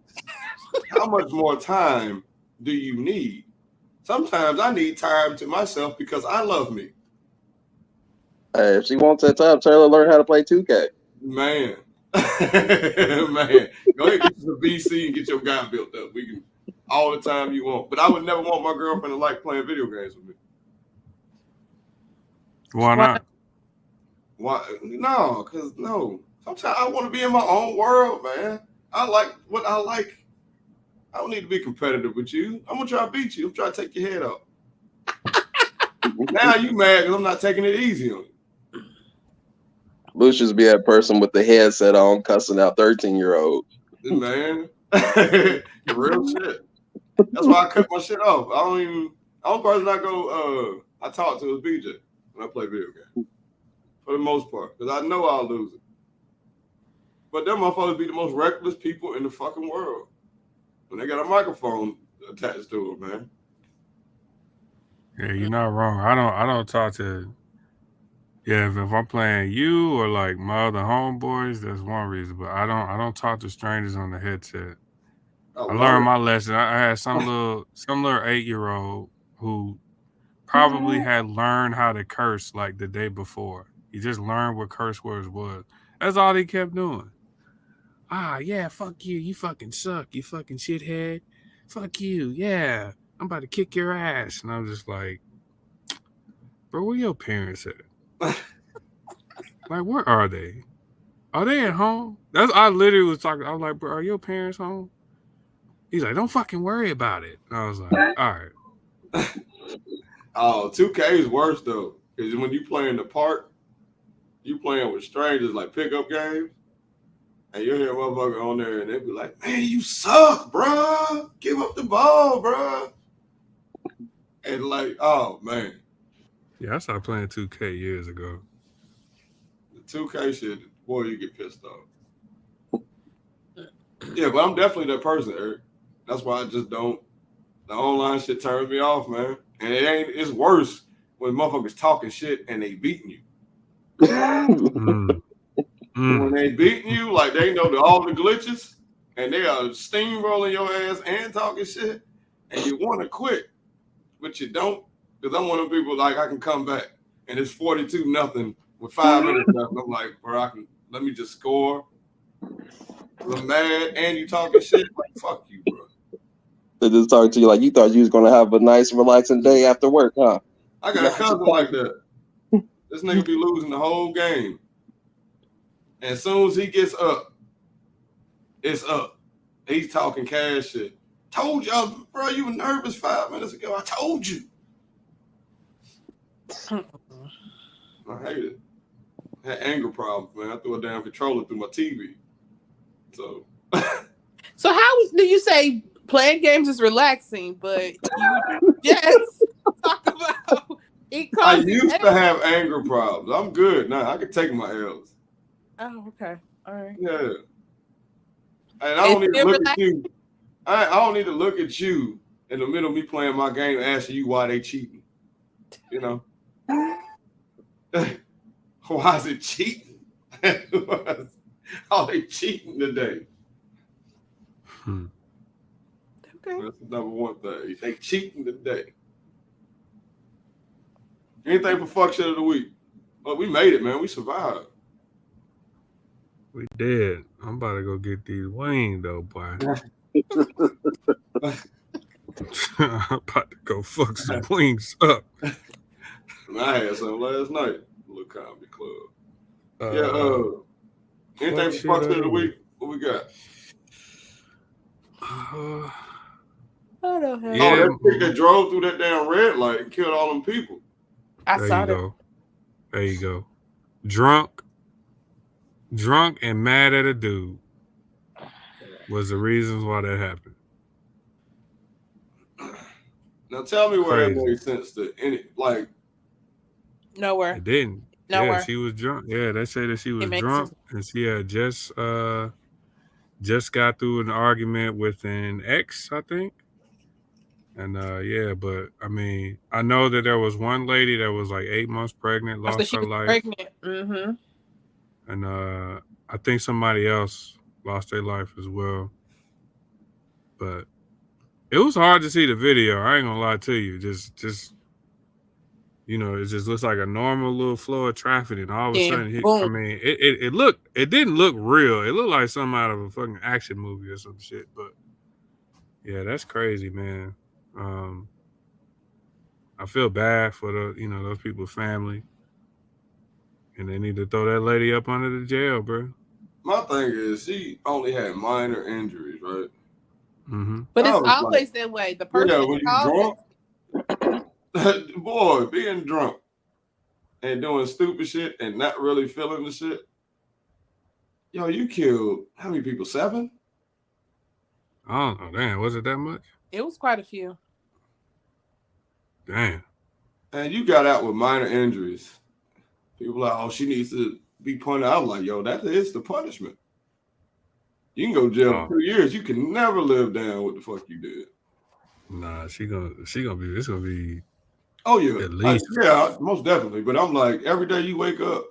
Speaker 3: How much more time do you need? Sometimes I need time to myself because I love me.
Speaker 4: Hey, if she wants that time, tell her to learn how to play 2K.
Speaker 3: Man. Man. Go ahead and get some BC and get your guy built up. We can all the time you want. But I would never want my girlfriend to like playing video games with me.
Speaker 1: Why not?
Speaker 3: Why? No, because no. Sometimes I want to be in my own world, man. I like what I like. I don't need to be competitive with you. I'm going to try to beat you. I'm trying to take your head off. Now you mad because I'm not taking it easy on you.
Speaker 4: Lucious be that person with the headset on cussing out 13-year-olds.
Speaker 3: Man. Real shit. That's why I cut my shit off. The only person I talk to is BJ when I play video games. For the most part. Because I know I'll lose it. But them motherfuckers be the most reckless people in the fucking world. When they got a microphone attached to it, man.
Speaker 1: Yeah, you're not wrong. I don't talk to. Yeah, if I'm playing you or like my other homeboys, that's one reason. But I don't talk to strangers on the headset. I learned my lesson. I had some little 8-year-old who probably had learned how to curse like the day before. He just learned what curse words was. That's all he kept doing. Yeah, fuck you. You fucking suck. You fucking shithead. Fuck you. Yeah. I'm about to kick your ass. And I'm just like, bro, where your parents at? Like, where are they? Are they at home? I literally was talking. I was like, bro, are your parents home? He's like, don't fucking worry about it. And I was like, all right.
Speaker 3: Oh, 2K is worse though. Because when you play in the park, you playing with strangers like pickup games. And you hear a motherfucker on there and they be like, man, you suck, bro. Give up the ball, bro. And like, oh, man.
Speaker 1: Yeah, I started playing 2K years ago.
Speaker 3: The 2K shit, boy, you get pissed off. Yeah, but I'm definitely that person, Eric. That's why I just don't. The online shit turns me off, man. And it's worse when motherfuckers talking shit and they beating you. When they beating you, like they know all the glitches and they are steamrolling your ass and talking shit, and you want to quit, but you don't, because I'm one of the people like I can come back and it's 42-0 with 5 minutes left. And I'm like, bro, let me just score. I'm mad and you talking shit. Like, fuck you, bro.
Speaker 4: They just talk to you like you thought you was gonna have a nice, relaxing day after work, huh?
Speaker 3: I got a cousin like that. This nigga be losing the whole game. And as soon as he gets up, it's up. He's talking cash shit. Told y'all, bro, you were nervous 5 minutes ago. I told you. I hate it. I had anger problems, man. I threw a damn controller through my TV. So
Speaker 2: how do you say playing games is relaxing, but you just talk about it?
Speaker 3: I used to have anger problems. I'm good now. I can take my L's.
Speaker 2: Oh, okay. All right.
Speaker 3: Yeah. And I don't need to
Speaker 2: Feel
Speaker 3: look at
Speaker 2: relaxed.
Speaker 3: you. I don't need to look at you in the middle of me playing my game, asking you why they cheating. You know, why is it cheating? How they cheating today?
Speaker 2: Okay.
Speaker 3: That's the number one thing. They cheating today. Anything for fuck shit of the week? Well, we made it, man. We survived.
Speaker 1: We did. I'm about to go get these wings though, boy. I'm about to go fuck some wings up.
Speaker 3: I had some last night. Little comedy club. Yeah.
Speaker 1: Fuck
Speaker 3: Anything for
Speaker 1: shit
Speaker 3: fuck shit of the
Speaker 1: of
Speaker 3: week? What we got?
Speaker 2: I don't know.
Speaker 1: Yeah.
Speaker 3: Oh, that chick that drove through that damn red light and killed all them people.
Speaker 2: I
Speaker 1: There
Speaker 2: saw
Speaker 1: you
Speaker 2: that.
Speaker 1: go. There you go. Drunk and mad at a dude was the reasons why that happened.
Speaker 3: Now tell me where that
Speaker 1: Crazy.
Speaker 3: made sense to any like.
Speaker 2: Nowhere.
Speaker 1: It didn't.
Speaker 2: Nowhere.
Speaker 1: Yeah, she was drunk. Yeah, they say that she was
Speaker 2: makes
Speaker 1: drunk
Speaker 2: sense.
Speaker 1: and she had just got through an argument with an ex, I think. And yeah, but I mean, I know that there was one lady that was like 8 months pregnant,
Speaker 2: I said
Speaker 1: lost
Speaker 2: she
Speaker 1: her
Speaker 2: was
Speaker 1: life,
Speaker 2: pregnant. Mm-hmm.
Speaker 1: and I think somebody else lost their life as well. But it was hard to see the video. I ain't gonna lie to you. Just you know, it just looks like a normal little flow of traffic, and all of a
Speaker 2: Yeah.
Speaker 1: sudden,
Speaker 2: Boom.
Speaker 1: I mean, it didn't look real. It looked like something out of a fucking action movie or some shit. But yeah, that's crazy, man. I feel bad for those people's family, and they need to throw that lady up under the jail, bro.
Speaker 3: My thing is, she only had minor injuries, right?
Speaker 1: Mm-hmm.
Speaker 2: But it's
Speaker 3: I was
Speaker 2: always that way. The
Speaker 3: like,
Speaker 2: person
Speaker 3: yeah,
Speaker 2: that
Speaker 3: when you
Speaker 2: caused
Speaker 3: drunk, boy, being drunk and doing stupid shit and not really feeling the shit. Yo, you killed how many people? 7?
Speaker 1: I don't know. Damn, was it that much?
Speaker 2: it was quite a few.
Speaker 1: Damn.
Speaker 3: And you got out with minor injuries. People like, oh, she needs to be punished. I was like, yo, that is the punishment. You can go to jail for 2 years. You can never live down what the fuck you did.
Speaker 1: Nah, it's gonna be.
Speaker 3: Oh yeah,
Speaker 1: At least.
Speaker 3: yeah, most definitely. But I'm like, every day you wake up.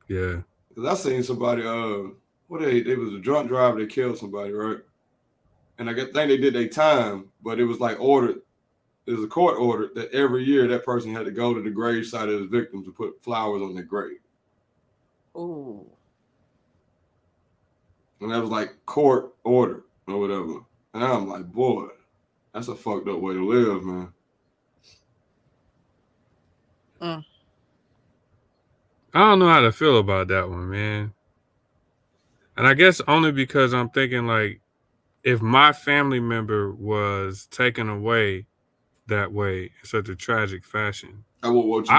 Speaker 1: Yeah.
Speaker 3: Cause I seen somebody. It was a drunk driver that killed somebody, right? And I think they did their time, but it was like ordered. It was a court order that every year that person had to go to the grave site of his victims to put flowers on their grave.
Speaker 2: Ooh.
Speaker 3: And that was like court order or whatever. And I'm like, boy, that's a fucked up way to live, man.
Speaker 1: I don't know how to feel about that one, man. And I guess only because I'm thinking like, if my family member was taken away that way in such a tragic fashion, I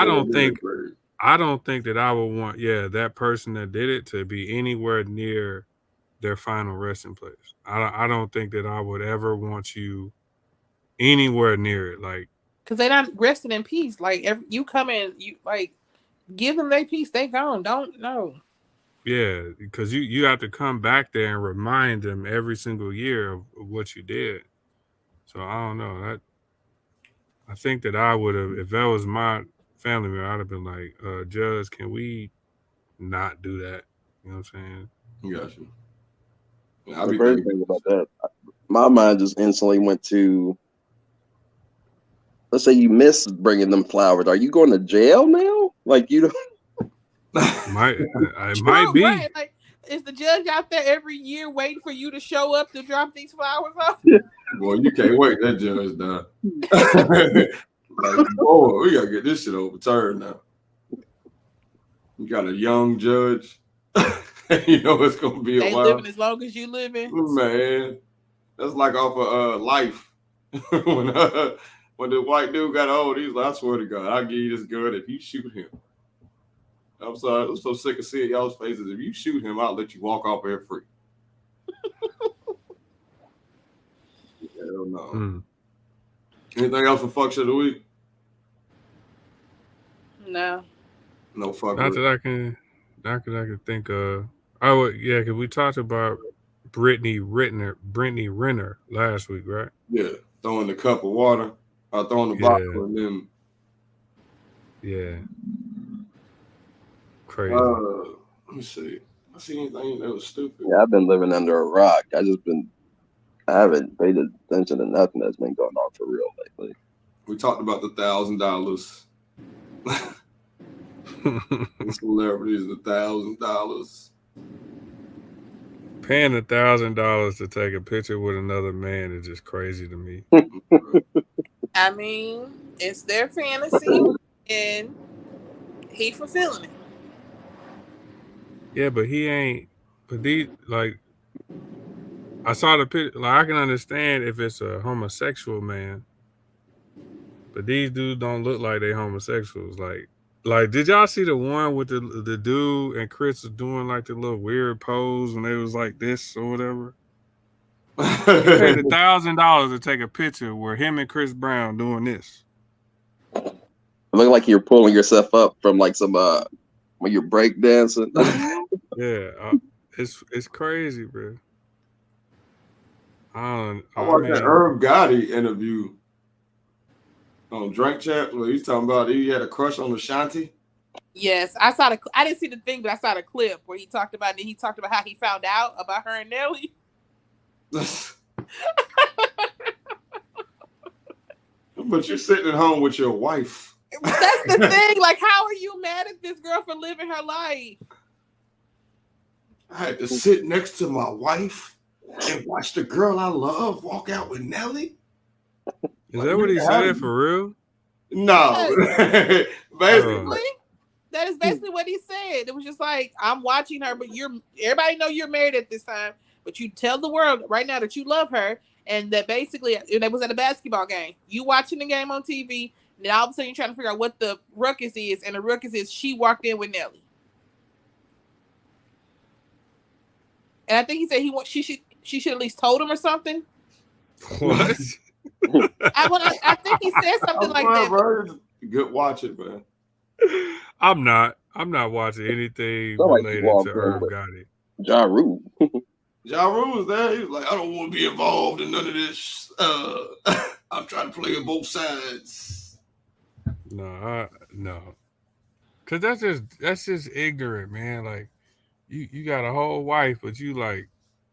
Speaker 1: don't think that I would want that person that did it to be anywhere near their final resting place. I don't think that I would ever want you anywhere near it, like,
Speaker 2: because they're not resting in peace. Like you come in, you like give them their peace. They gone. Don't know.
Speaker 1: Yeah, because you have to come back there and remind them every single year of what you did. So I don't know. I think that I would have, if that was my family member, I'd have been like, Judge, can we not do that? You know what I'm saying?
Speaker 3: Got you.
Speaker 4: Yeah, the crazy thing about that, my mind just instantly went to, let's say you miss bringing them flowers. Are you going to jail now? Like, you don't.
Speaker 1: It might be.
Speaker 2: Right? Like, is the judge out there every year waiting for you to show up to drop these flowers off?
Speaker 3: Boy, you can't wait. That judge done. Like, boy, we gotta get this shit overturned now. You got a young judge. You know it's gonna be a while.
Speaker 2: They living as long as you living.
Speaker 3: Man, that's like off of Life. when the white dude got old, he's like, I swear to God, I'll give you this gun if you shoot him. I'm sorry, I'm so sick of seeing y'all's faces. If you shoot him, I'll let you walk off here free. Hell no. Anything else for fuck shit of the week?
Speaker 2: No.
Speaker 3: No fuck.
Speaker 1: Not that I can think of. Oh yeah, because we talked about Brittany Renner last week, right?
Speaker 3: Yeah, throwing the cup of water, throwing the
Speaker 1: Yeah,
Speaker 3: bottle, and then
Speaker 1: yeah, crazy.
Speaker 3: let me see. I see anything that was stupid.
Speaker 4: Yeah, I've been living under a rock. I haven't paid attention to nothing that's been going on for real lately.
Speaker 3: We talked about the $1,000. The celebrities, the $1,000.
Speaker 1: Paying $1,000 to take a picture with another man is just crazy to me.
Speaker 2: I mean, it's their fantasy, and he fulfilling it.
Speaker 1: Yeah, but he ain't. But these like I saw the picture. Like I can understand if it's a homosexual man, but these dudes don't look like they homosexuals. Like did y'all see the one with the dude and Chris was doing like the little weird pose when they was like this or whatever? He paid $1,000 to take a picture where him and Chris Brown doing this.
Speaker 4: It look like you're pulling yourself up from like some when you're break dancing.
Speaker 1: Yeah, it's crazy, bro.
Speaker 3: I watched that Herb Gotti interview on Drink Chat where he's talking about he had a crush on Ashanti.
Speaker 2: Yes, I saw I didn't see the thing, but I saw the clip where he talked about how he found out about her and Nelly.
Speaker 3: But you're sitting at home with your wife.
Speaker 2: That's the thing. Like, how are you mad at this girl for living her life?
Speaker 3: I had to sit next to my wife and watch the girl I love walk out with Nelly.
Speaker 1: Is that what he said for real?
Speaker 3: No.
Speaker 2: Basically, that is basically what he said. It was just like, I'm watching her, but everybody know you're married at this time, but you tell the world right now that you love her, and that basically, and it was at a basketball game. You watching the game on TV, and then all of a sudden you're trying to figure out what the ruckus is, and the ruckus is she walked in with Nelly. And I think he said she should at least told him or something.
Speaker 1: What?
Speaker 2: I think he said something like that.
Speaker 3: Bro. Good watching, man.
Speaker 1: I'm not watching anything related to Herb Gotti.
Speaker 4: Ja Rule.
Speaker 3: Ja Rule was there. He was like, I don't want to be involved in none of this. I'm trying to play on both sides.
Speaker 1: No. Cause that's just ignorant, man. Like you got a whole wife, but you like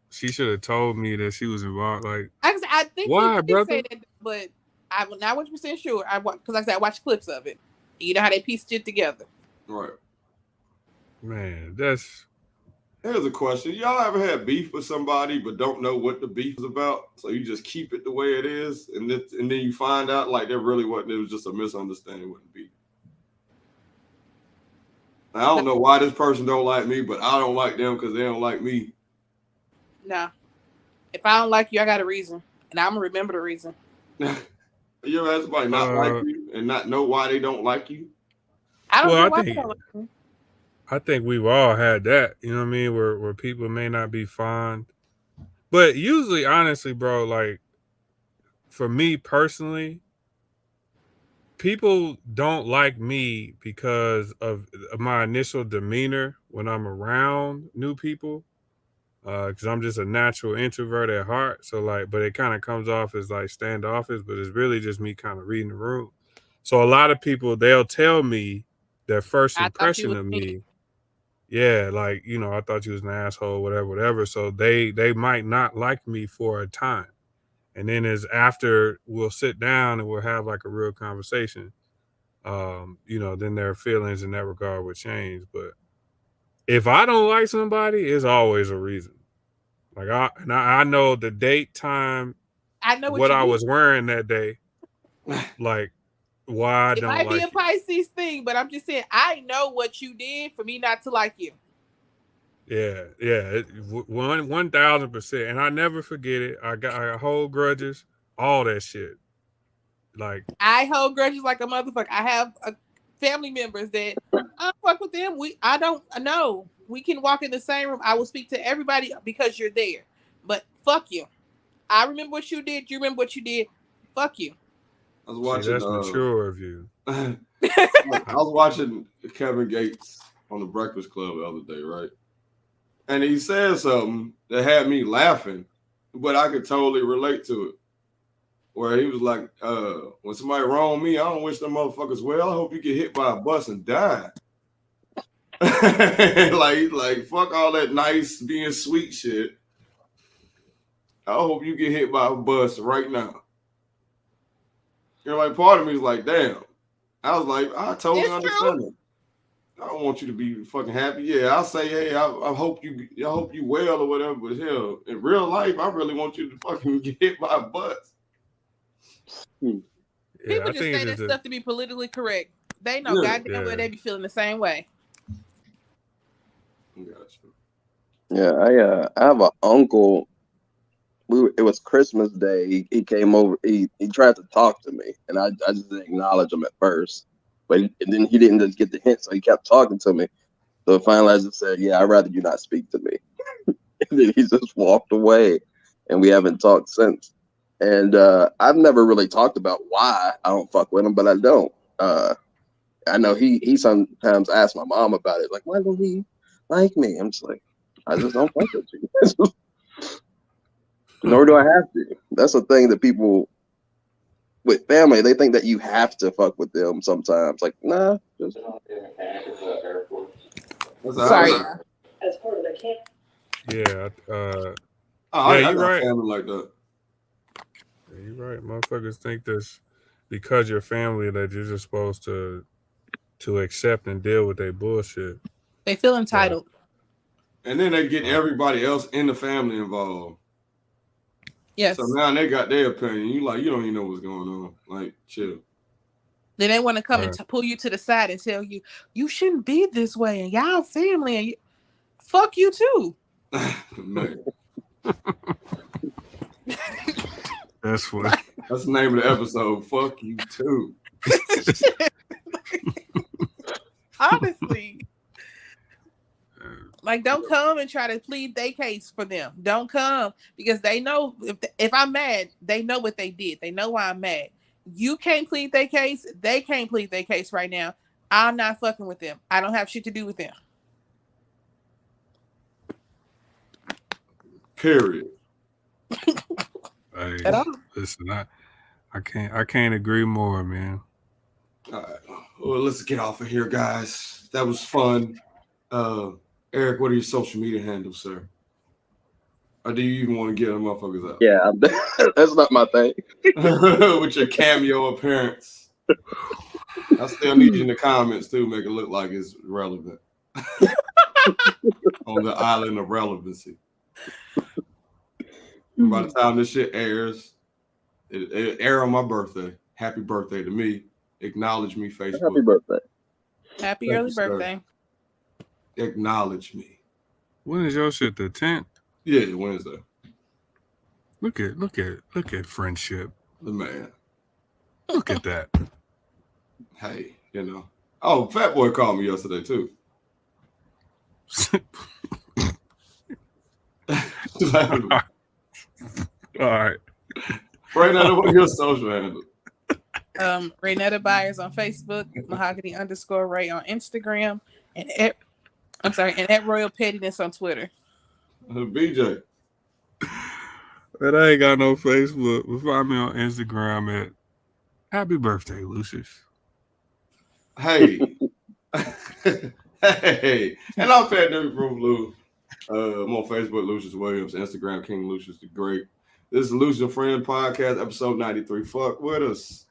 Speaker 1: she should have told me that she was involved. Like
Speaker 2: I think
Speaker 1: why,
Speaker 2: he
Speaker 1: brother?
Speaker 2: say that, but I'm not 100% sure. Because like I said, I watched clips of it. You know how they pieced it together.
Speaker 3: Right.
Speaker 1: Man,
Speaker 3: here's a question. Y'all ever had beef with somebody but don't know what the beef is about? So you just keep it the way it is, and then you find out like there really wasn't. It was just a misunderstanding with the beef. I don't know why this person don't like me, but I don't like them because they don't like me.
Speaker 2: No. If I don't like you, I got a reason, and I'm gonna remember the reason.
Speaker 3: You ever had somebody not like you and not know why they don't like you?
Speaker 2: I don't know why they don't like me.
Speaker 1: I think we've all had that, you know what I mean, where people may not be fond. But usually, honestly, bro, like for me personally, people don't like me because of my initial demeanor when I'm around new people. Because I'm just a natural introvert at heart. So like, but it kind of comes off as like standoffish, but it's really just me kind of reading the room. So a lot of people, they'll tell me their first impression of me. Yeah, like, you know, I thought you was an asshole, whatever. So they might not like me for a time. And then as after we'll sit down and we'll have like a real conversation, you know, then their feelings in that regard would change. But if I don't like somebody, it's always a reason. Like I know the date, time,
Speaker 2: I know
Speaker 1: what I was wearing that day. Like why I don't like
Speaker 2: it might be a Pisces thing, but I'm just saying I know what you did for me not to like you.
Speaker 1: Yeah, 1,000%, and I never forget it. I hold grudges, all that shit. Like
Speaker 2: I hold grudges like a motherfucker. I have family members that I fuck with them. I don't know. We can walk in the same room. I will speak to everybody because you're there. But fuck you. I remember what you did. You remember what you did. Fuck you.
Speaker 3: I was watching.
Speaker 1: That's mature of you.
Speaker 3: I was watching Kevin Gates on the Breakfast Club the other day, right? And he said something that had me laughing, but I could totally relate to it. Where he was like, when somebody wrong me, I don't wish them motherfuckers well. I hope you get hit by a bus and die. like fuck all that nice being sweet shit. I hope you get hit by a bus right now. You're like, part of me is like, damn. I was like, I totally understand it. I don't want you to be fucking happy. Yeah, I'll say, hey, I hope you well or whatever. But hell, in real life, I really want you to fucking get hit by a bus.
Speaker 2: People just say that stuff to be politically correct. They know goddamn well they be feeling the same way.
Speaker 3: Gotcha.
Speaker 4: Yeah, I have an uncle. It was Christmas Day. He came over. He tried to talk to me, and I just didn't acknowledge him at first. But then he didn't just get the hint, so he kept talking to me. So finally, I just said, "Yeah, I'd rather you not speak to me." And then he just walked away, and we haven't talked since. And I've never really talked about why I don't fuck with him, but I don't. I know he sometimes asks my mom about it, like, why don't he like me? I'm just like, I just don't fuck with you. Nor do I have to. That's the thing that people with family, they think that you have to fuck with them sometimes. Like, nah, just
Speaker 2: sorry.
Speaker 1: As part of the camp. Yeah,
Speaker 3: I
Speaker 1: you're right.
Speaker 3: Family like that.
Speaker 1: Yeah, you're right. Motherfuckers think this because you're family that you're just supposed to accept and deal with their bullshit.
Speaker 2: They feel entitled.
Speaker 3: And then they get everybody else in the family involved.
Speaker 2: Yes.
Speaker 3: So now they got their opinion. You don't even know what's going on. Like, chill.
Speaker 2: Then they want to come and pull you to the side and tell you, you shouldn't be this way, and y'all family, and fuck you too.
Speaker 3: Man.
Speaker 1: That's what.
Speaker 3: That's the name of the episode. Fuck you too.
Speaker 2: Honestly. Like, don't come and try to plead their case for them. Don't come because they know if I'm mad, they know what they did. They know why I'm mad. You can't plead their case. They can't plead their case right now. I'm not fucking with them. I don't have shit to do with them.
Speaker 3: Period.
Speaker 1: Hey, listen, I can't agree more, man.
Speaker 3: All right. Well, let's get off of here, guys. That was fun. Eric, what are your social media handles, sir? Or do you even want to get them motherfuckers out?
Speaker 4: Yeah, that's not my thing.
Speaker 3: With your cameo appearance. I still need you in the comments, too. Make it look like it's relevant. On the island of relevancy. By the time this shit airs, it air on my birthday. Happy birthday to me. Acknowledge me, Facebook.
Speaker 4: Happy birthday.
Speaker 2: Happy early birthday.
Speaker 3: Acknowledge me.
Speaker 1: When is your shit? The 10th?
Speaker 3: Yeah, Wednesday.
Speaker 1: Look at friendship.
Speaker 3: The man.
Speaker 1: Look at that.
Speaker 3: Hey, Oh, Fat Boy called me yesterday too.
Speaker 1: All right.
Speaker 3: Raynetta, what are your social handles?
Speaker 2: Raynetta Byers on Facebook, Mahogany_Ray on Instagram, and at Royal Pettiness on Twitter.
Speaker 3: BJ.
Speaker 1: But I ain't got no Facebook. But find me on Instagram at Happy Birthday, Lucious.
Speaker 3: Hey. Hey. And I'm Fat Dude from Blue. I'm on Facebook, Lucious Williams, Instagram, King Lucious the Great. This is Lucious Friend Podcast, episode 93. Fuck with us.